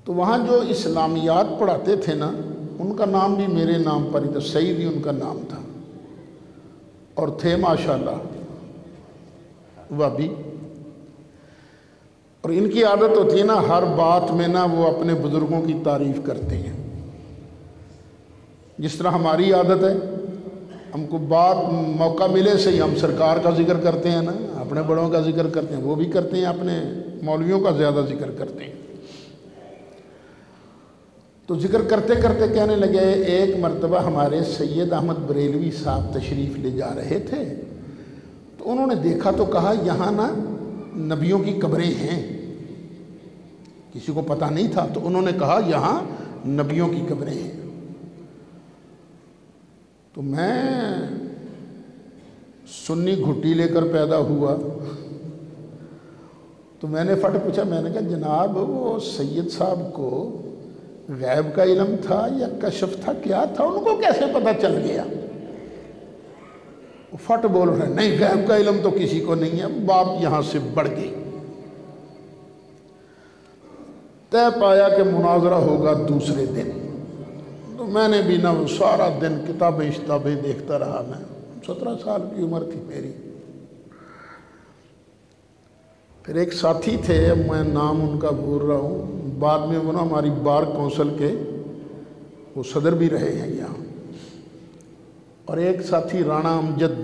تو وہاں جو اسلامیات پڑھاتے تھے نا، ان کا نام بھی میرے نام پر ہی تھا، سعید ہی ان کا نام تھا، اور تھے ماشاءاللہ وابی۔ اور ان کی عادت ہوتی ہے نا ہر بات میں نا وہ اپنے بزرگوں کی تعریف کرتے ہیں، جس طرح ہماری عادت ہے، ہم کو بات موقع ملے سے ہی ہم سرکار کا ذکر کرتے ہیں نا۔ اب اپنے بڑوں کا ذکر کرتے ہیں، وہ بھی کرتے ہیں، اپنے مولویوں کا زیادہ ذکر کرتے ہیں۔ تو ذکر کرتے کرتے کہنے لگے ایک مرتبہ ہمارے سید احمد بریلوی صاحب تشریف لے جا رہے تھے، تو انہوں نے دیکھا تو کہا یہاں نا نبیوں کی قبریں ہیں، کسی کو پتہ نہیں تھا، تو انہوں نے کہا یہاں نبیوں کی قبریں ہیں۔ تو میں سنی گھٹی لے کر پیدا ہوا، تو میں نے فٹ پوچھا، میں نے کہا جناب وہ سید صاحب کو غیب کا علم تھا یا کشف تھا، کیا تھا، ان کو کیسے پتہ چل گیا؟ فٹ بول رہے ہیں نہیں غیب کا علم تو کسی کو نہیں ہے۔ بات یہاں سے بڑھ گئی، طے پایا کہ مناظرہ ہوگا دوسرے دن۔ تو میں نے بھی نہ سارا دن کتابیں دیکھتا رہا، میں 17 سال کی عمر تھی میری۔ پھر ایک ساتھی تھے، میں نام ان کا بھول رہا ہوں، بعد میں وہ نا ہماری بار کونسل کے وہ صدر بھی رہے ہیں یہاں، اور ایک ساتھی رانا امجد،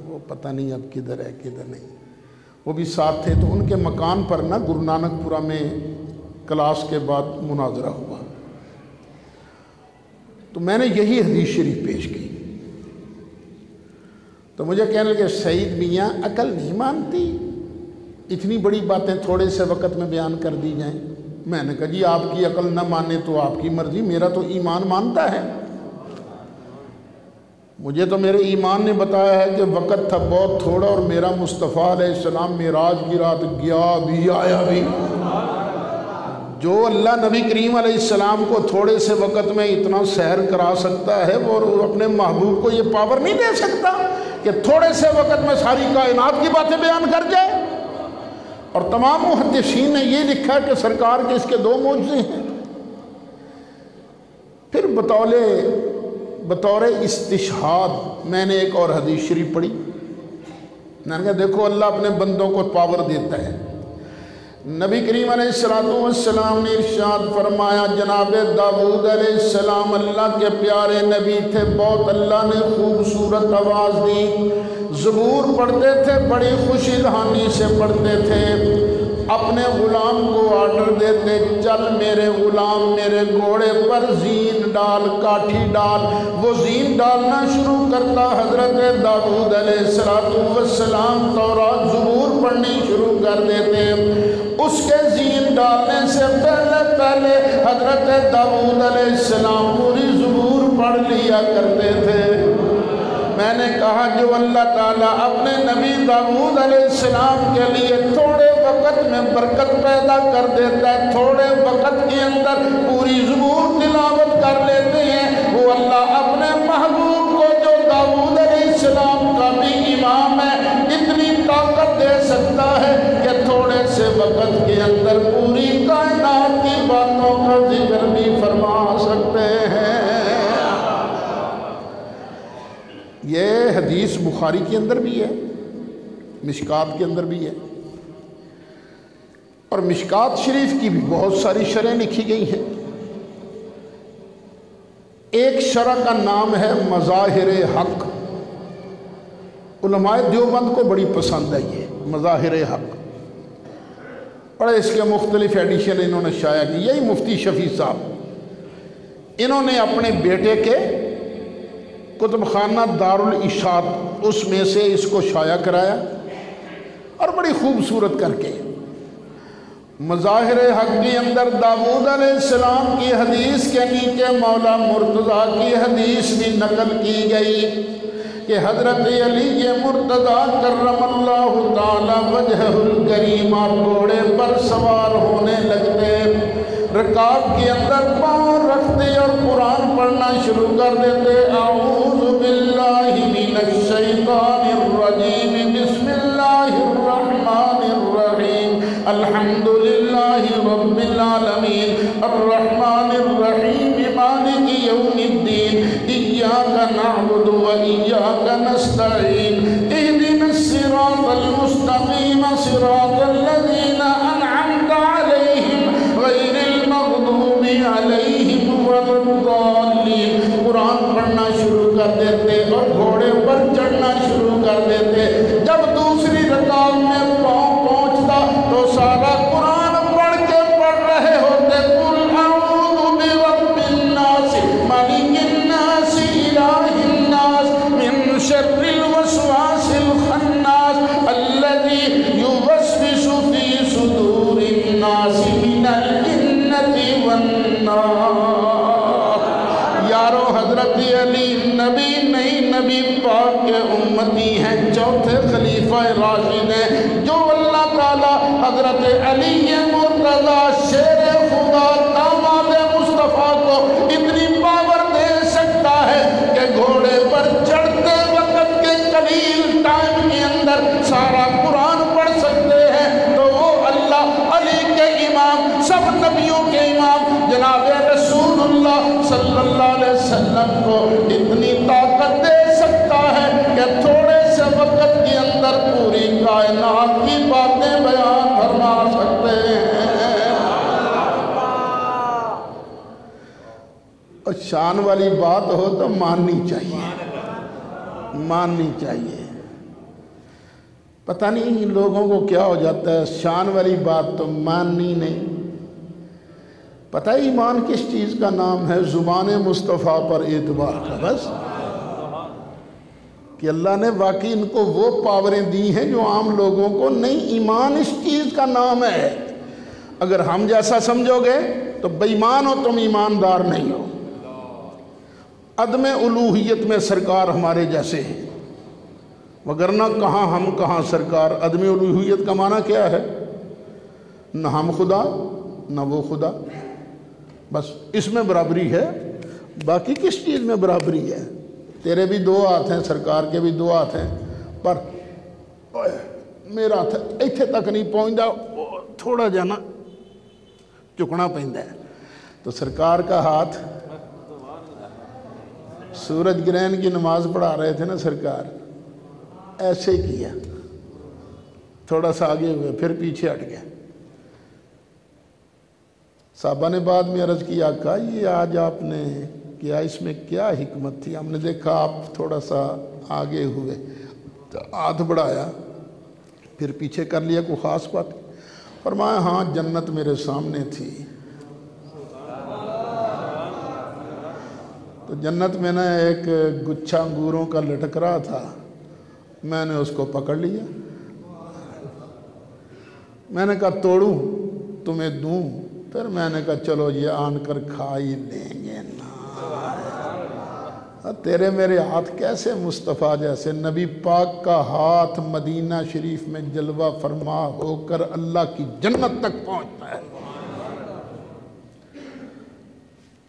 وہ پتہ نہیں اب کدھر ہے کدھر نہیں، وہ بھی ساتھ تھے۔ تو ان کے مکان پر نا گرو نانک پورہ میں کلاس کے بعد مناظرہ ہوا، تو میں نے یہی حدیث شریف پیش کی۔ تو مجھے کہنے لگے سعید میاں عقل نہیں مانتی، اتنی بڑی باتیں تھوڑے سے وقت میں بیان کر دی جائیں۔ میں نے کہا جی آپ کی عقل نہ مانے تو آپ کی مرضی، میرا تو ایمان مانتا ہے۔ مجھے تو میرے ایمان نے بتایا ہے کہ وقت تھا بہت تھوڑا، اور میرا مصطفیٰ علیہ السلام معراج کی رات گیا بھی آیا بھی۔ جو اللہ نبی کریم علیہ السلام کو تھوڑے سے وقت میں اتنا سیر کرا سکتا ہے، وہ اپنے محبوب کو یہ پاور نہیں دے سکتا کہ تھوڑے سے وقت میں ساری کائنات کی باتیں بیان کر جائے؟ اور تمام محدثین نے یہ لکھا کہ سرکار کے اس کے 2 معجزے ہیں۔ پھر بطور استشہاد میں نے ایک اور حدیث شریف پڑھی، میں نے کہا دیکھو اللہ اپنے بندوں کو پاور دیتا ہے۔ نبی کریم علیہ السلام نے ارشاد فرمایا، جناب داؤد علیہ السلام اللہ کے پیارے نبی تھے، بہت اللہ نے خوبصورت آواز دی، زبور پڑھتے تھے، بڑی خوشی دہانی سے پڑھتے تھے، اپنے غلام کو آرڈر دیتے چل میرے غلام میرے گھوڑے پر زین ڈال، کاٹھی ڈال، وہ زین ڈالنا شروع کرتا، حضرت داؤد علیہ السلام تورات زبور پڑھنی شروع کر دیتے۔ اس کے زین ڈالنے سے پہلے حضرت داؤد علیہ السلام پوری زبور پڑھ لیا کرتے تھے۔ میں نے کہا جو اللہ تعالیٰ اپنے نبی داؤد علیہ السلام کے لیے تھوڑے وقت میں برکت پیدا کر دیتا ہے، تھوڑے وقت کے اندر پوری زبور تلاوت کر لیتے ہیں، وہ اللہ اپنے محبوب کو جو داؤد علیہ السلام کا بھی امام ہے اتنی طاقت دے سکتا ہے کہ تھوڑے سے وقت کے اندر پوری کائنات کی باتوں کا ذکر بھی فرما سکتے ہیں۔ یہ حدیث بخاری کے اندر بھی ہے، مشکات کے اندر بھی ہے، اور مشکات شریف کی بھی بہت ساری شرح لکھی گئی ہیں۔ ایک شرح کا نام ہے مظاہر حق، علماء دیوبند کو بڑی پسند ہے یہ مظاہر حق، اور اس کے مختلف ایڈیشن انہوں نے شائع کی۔ یہی مفتی شفیع صاحب، انہوں نے اپنے بیٹے کے کتب خانہ دارالاشاعت اس میں سے اس کو شائع کرایا، اور بڑی خوبصورت کر کے مظاہر حق کے اندر داؤد علیہ السلام کی حدیث کے نیچے مولا مرتضیٰ کی حدیث بھی نقل کی گئی کہ حضرت علی مرتضیٰ کرم اللہ تعالی وجہہ الکریم گھوڑے پر سوار ہونے لگتے، رکاب کے اندر پاؤں رکھتے اور قرآن پڑھنا شروع کر دیتے، اعوذ باللہ من الشیطان الرجیم بسم اللہ الرحمن الرحیم الحمدللہ رب العالمین الرحمن الرحیم مالک یوم الدین ایاک نعبد و ایاک نستعین اہدنا الصراط المستقیم صراط الذین انعمت علیہم غیر المغضوب علیہم ولا الضالین۔ قرآن پڑھنا شروع کر دیتے اور گھوڑے پر چڑھنا شروع کر دیتے۔ جب دوسری رکعت میں کے امتی ہیں، چوتھے خلیفہ راشد ہیں، جو اللہ تعالیٰ حضرت علی مرتضی شیر خدا داماد مصطفیٰ کو اتنی پاور دے سکتا ہے کہ گھوڑے پر چڑھتے وقت کے قلیل ٹائم کے اندر سارا قرآن پڑھ سکتے ہیں، تو وہ اللہ علی کے امام، سب نبیوں کے امام جناب رسول اللہ صلی اللہ علیہ وسلم کو اتنی طاقت دے سکتا ہے کہ تھوڑے سے وقت کے اندر پوری کائنات کی باتیں بیان فرما سکتے ہیں۔ اور شان والی بات ہو تو ماننی چاہیے، ماننی چاہیے۔ پتہ نہیں لوگوں کو کیا ہو جاتا ہے، شان والی بات تو ماننی نہیں۔ پتہ ہے ایمان کس چیز کا نام ہے؟ زبان مصطفیٰ پر اعتبار کا، بس کہ اللہ نے واقعی ان کو وہ پاوریں دی ہیں جو عام لوگوں کو نہیں۔ ایمان اس چیز کا نام ہے، اگر ہم جیسا سمجھو گے تو بے ایمان ہو، تم ایماندار نہیں ہو۔ عدم الوہیت میں سرکار ہمارے جیسے ہیں، وگرنہ کہاں ہم کہاں سرکار۔ عدم الوہیت کا معنی کیا ہے؟ نہ ہم خدا نہ وہ خدا، بس اس میں برابری ہے، باقی کس چیز میں برابری ہے؟ تیرے بھی دو ہاتھ ہیں، سرکار کے بھی دو ہاتھ ہیں، پر میرا ہاتھ ایتھے تک نہیں پہنچتا، تھوڑا جانا چکنا پہنتا ہے۔ تو سرکار کا ہاتھ، سورج گرہن کی نماز پڑھا رہے تھے نا سرکار، ایسے ہی کیا، تھوڑا سا آگے ہوئے پھر پیچھے ہٹ گئے۔ صحابہ نے بعد میں عرض کیا، آقا یہ آج آپ نے کیا، اس میں کیا حکمت تھی؟ ہم نے دیکھا آپ تھوڑا سا آگے ہوئے، ہاتھ بڑھایا پھر پیچھے کر لیا، کوئی خاص بات؟ فرمایا ہاں جنت میرے سامنے تھی، تو جنت میں نا ایک گچھا انگوروں کا لٹک رہا تھا، میں نے اس کو پکڑ لیا، میں نے کہا توڑوں تمہیں دوں، پھر میں نے کہا چلو یہ آن کر کھا ہی لیں گے نا۔ تیرے میرے ہاتھ کیسے مصطفیٰ جیسے؟ نبی پاک کا ہاتھ مدینہ شریف میں جلوہ فرما ہو کر اللہ کی جنت تک پہنچتا ہے۔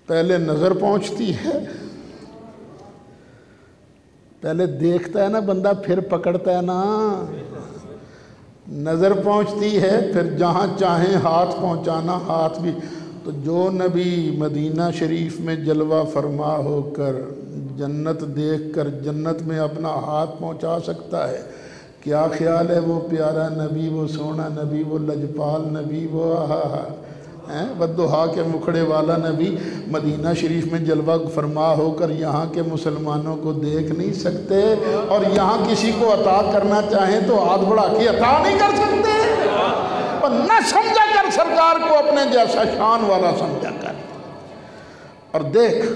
پہلے نظر پہنچتی ہے، پہلے دیکھتا ہے نا بندہ، پھر پکڑتا ہے نا۔ نظر پہنچتی ہے، پھر جہاں چاہیں ہاتھ پہنچانا، ہاتھ بھی۔ تو جو نبی مدینہ شریف میں جلوہ فرما ہو کر جنت دیکھ کر جنت میں اپنا ہاتھ پہنچا سکتا ہے، کیا خیال ہے وہ پیارا نبی، وہ سونا نبی، وہ لجپال نبی، وہ بدوہا کے مکھڑے والا نبی مدینہ شریف میں جلوہ فرما ہو کر یہاں کے مسلمانوں کو دیکھ نہیں سکتے؟ اور یہاں کسی کو عطا کرنا چاہیں تو ہاتھ بڑھا کے عطا نہیں کر سکتے؟ اور نہ سمجھا کر سرکار کو اپنے جیسا، شان والا سمجھا کر۔ اور دیکھ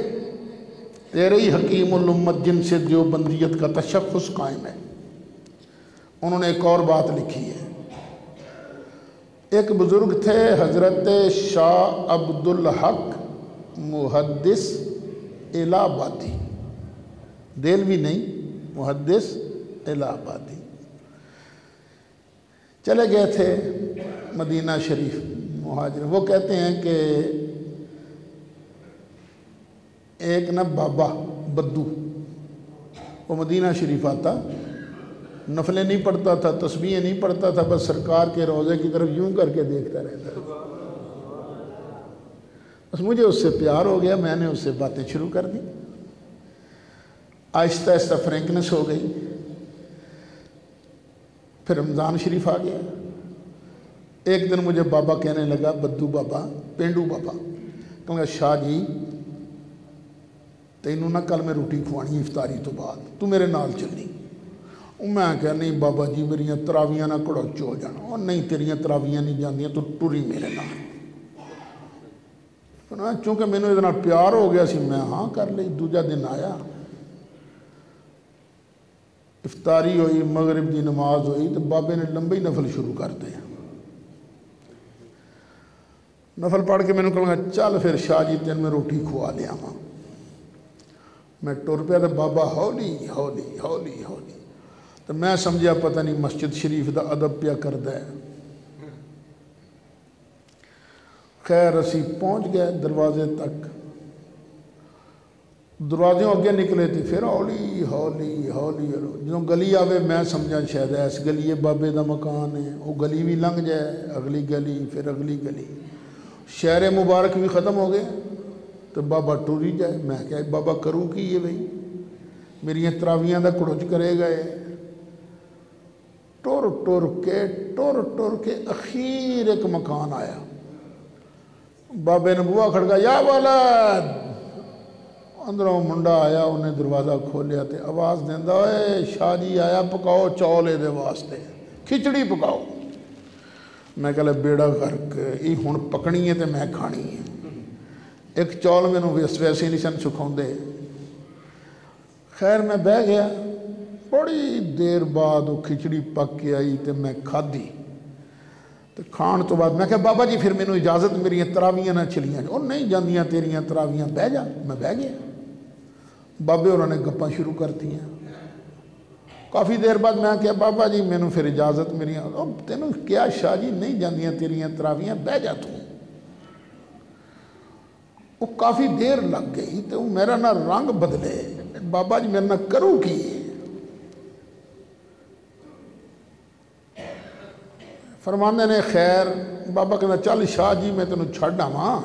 تیرے ہی حکیم الامت جن سے دیوبندیت کا تشخص قائم ہے، انہوں نے ایک اور بات لکھی ہے۔ ایک بزرگ تھے حضرت شاہ عبدالحق محدث الہ آبادی، دہلوی نہیں، محدث الہ آبادی، چلے گئے تھے مدینہ شریف مہاجر۔ وہ کہتے ہیں کہ ایک نا بابا بدو، وہ مدینہ شریف آتا، نفلیں نہیں پڑھتا تھا، تسبیحیں نہیں پڑھتا تھا، بس سرکار کے روضے کی طرف یوں کر کے دیکھتا رہتا تھا۔ بس مجھے اس سے پیار ہو گیا، میں نے اس سے باتیں شروع کر دی، آہستہ آہستہ فرینکنس ہو گئی۔ پھر رمضان شریف آ گیا، ایک دن مجھے بابا کہنے لگا، بدو بابا، پینڈو بابا، کہوں گا شاہ جی تینوں نہ کل میں روٹی کھوانی افطاری تو بعد، تو میرے نال چلنی۔ میں کہا نہیں بابا جی میریاں تراویاں نہ کڑوچ ہو جانا۔ اور نہیں تیریاں تراویاں نہیں جاندیاں، تو ٹری میرے نال۔ چونکہ میں نے اتنا پیار ہو گیا سی، میں ہاں کر لی۔ دوجا دن آیا، افطاری ہوئی، مغرب دی نماز ہوئی، تو بابے نے لمبی نفل شروع کر دے۔ نفل پڑھ کے میں نے کہا چل پھر شاہ جی تین میں روٹی کھوا لیا ماں۔ میں ٹر پیا تو بابا ہولی ہولی ہولی ہولی تو میں سمجھا پتہ نہیں مسجد شریف دا ادب پیا کردا ہے۔ خیر اسی پہنچ گئے دروازے تک، دروازوں اگے نکلے تھے پھر ہولی ہولی ہولی جدوں گلی آوے میں سمجھا شاید اس گلی بابے دا مکان ہے، وہ گلی بھی لنگ جائے، اگلی گلی پھر اگلی گلی، شہر مبارک بھی ختم ہو گئے تو بابا ٹوری جائے۔ میں کہا بابا کروں کی ہے بھئی، میری تراویاں دا کڑوچ کرے گئے، ٹر کے اخیر ایک مکان آیا، بابے نے بوا کھڑکا یا ولد، اندروں منڈا آیا، انہیں دروازہ کھولیا تے آواز دیندہ اے شاہ جی آیا پکاؤ چولے دے واسطے، کھچڑی پکاؤ۔ میں کہا بیڑا غرق یہ ہن پکنی ہے تے میں کھانی ہے، ایک چول میں نو ویسے نہیں سن سکھاؤں دے۔ خیر میں بہ گیا، بڑی دیر بعد وہ کھچڑی پک کے آئی تے میں کھادی، تو کھان تو بعد میں کہا بابا جی پھر مینوں اجازت، میری تراویاں نہ چلیاں، اور نہیں جاندیاں تیریاں تراویاں، بہ جا۔ میں بہ گیا، بابے انہوں نے گپاں شروع کرتی ہیں۔ کافی دیر بعد میں کہا بابا جی مینوں پھر اجازت میری، تینوں کیا شاہ جی نہیں جاندیاں تیریاں تراویاں، بہ جا تو۔ وہ کافی دیر لگ گئی تو میرا نہ رنگ بدلے، بابا جی میرے نہ کروں کی، فرماندے نے خیر بابا کہنا چل شاہ جی میں تینوں چھڑ آواں۔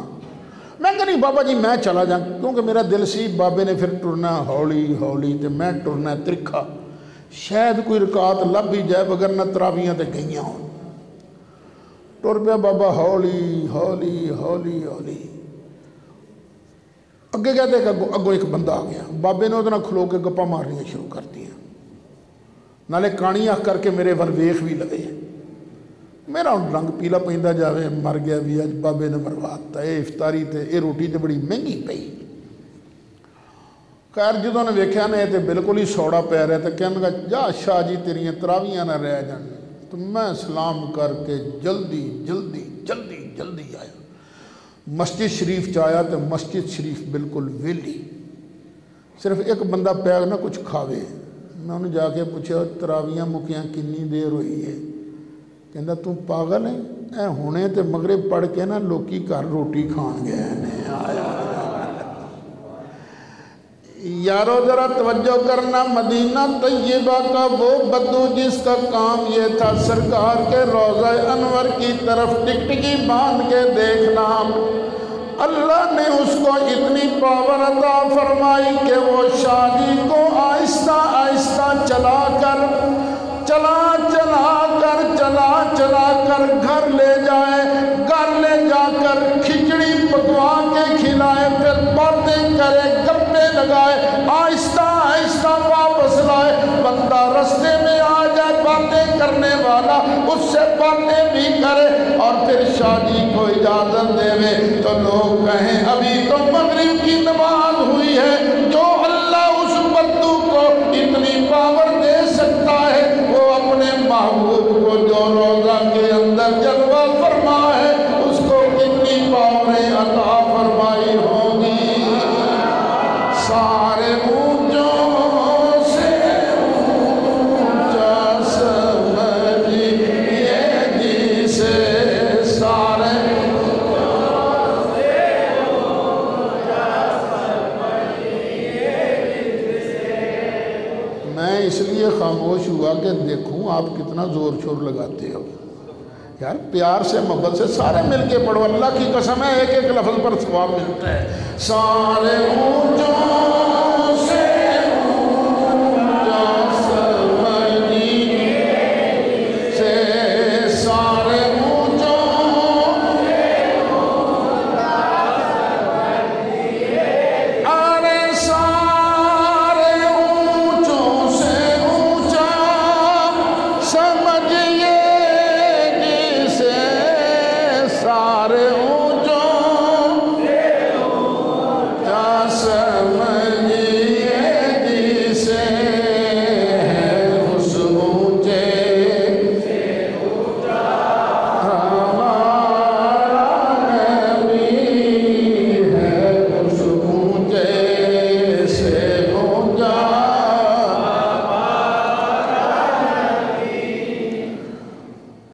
میں کہا نہیں بابا جی میں چلا جاؤں، کیونکہ میرا دل سی بابے نے پھر ٹرنا ہولی ہولی تے میں ٹرنا ترکھا، شاید کوئی رکعت لب بھی جائے بغیر نہ تراویاں تے گئیاں ہوں۔ ٹر پیا بابا ہولی ہولی ہولی ہولی، اگے کہتے کہ اگوں ایک بندہ آ گیا، بابے نے ادھر کھلو کے گپا مارنیاں شروع کر دیا، نالے کانیاں کر کے میرے ول ویخ بھی لگے، میرا رنگ پیلا پیندا جاوے، مر گیا بھی اج بابے نے مرواتا، اے افطاری تے اے روٹی تے بڑی مہنگی پئی۔ خیر جدوں نے ویکھیا نے تے بالکل ہی سوڑا پی رہا تے کہنے لگا جا شاہ جی تیریاں تراویاں نہ رہ جان، تو میں سلام کر کے جلدی جلدی جلدی جلدی آیا، مسجد شریف چایا تو مسجد شریف بالکل ویلی، صرف ایک بندہ پیا نہ کچھ کھاوے۔ میں انہوں جا کے پوچھا تراویاں مکیاں کنی دیر ہوئی ہے؟ کہندا تو پاگل ہے، اے ہونے تے مغرب پڑھ کے نا لوکی گھر روٹی کھان گئے ہیں۔ آیا یارو ذرا توجہ کرنا، مدینہ طیبہ کا وہ بدو جس کا کام یہ تھا سرکار کے روضہ انور کی طرف ٹکٹکی باندھ کے دیکھنا، اللہ نے اس کو اتنی پاور عطا فرمائی کہ وہ شاہ جی کو آہستہ آہستہ چلا کر گھر لے جائے، گھر لے جا کر کھچڑی پکوا کے کھلائے، پھر باتیں کرے گپے لگائے، آہستہ آہستہ واپس لائے، بندہ رستے میں آ جائے باتیں کرنے والا اس سے باتیں بھی کرے، اور پھر شاہ جی کو اجازت دے تو لوگ کہیں ابھی تو مغرب کی نماز ہوئی ہے۔ جو اللہ اس بدو کو اتنی پاور دے سکتا ہے، وہ اپنے محبوب کو جو روزہ کے اندر جلوہ فرما ہے اس کو کتنی پاوریں عطا فرمائی ہوگی۔ سارے اونچوں سے اونچا سمجھیے جسے، سارے اونچوں سے اونچا سمجھیے جسے۔ میں اس لیے خاموش ہوا کہ دیکھوں آپ کتنا زور شور لگاتے ہو، یار پیار سے محبت سے سارے مل کے پڑھو، اللہ کی قسم ہے ایک ایک لفظ پر ثواب ملتا ہے۔ سارے اونچوں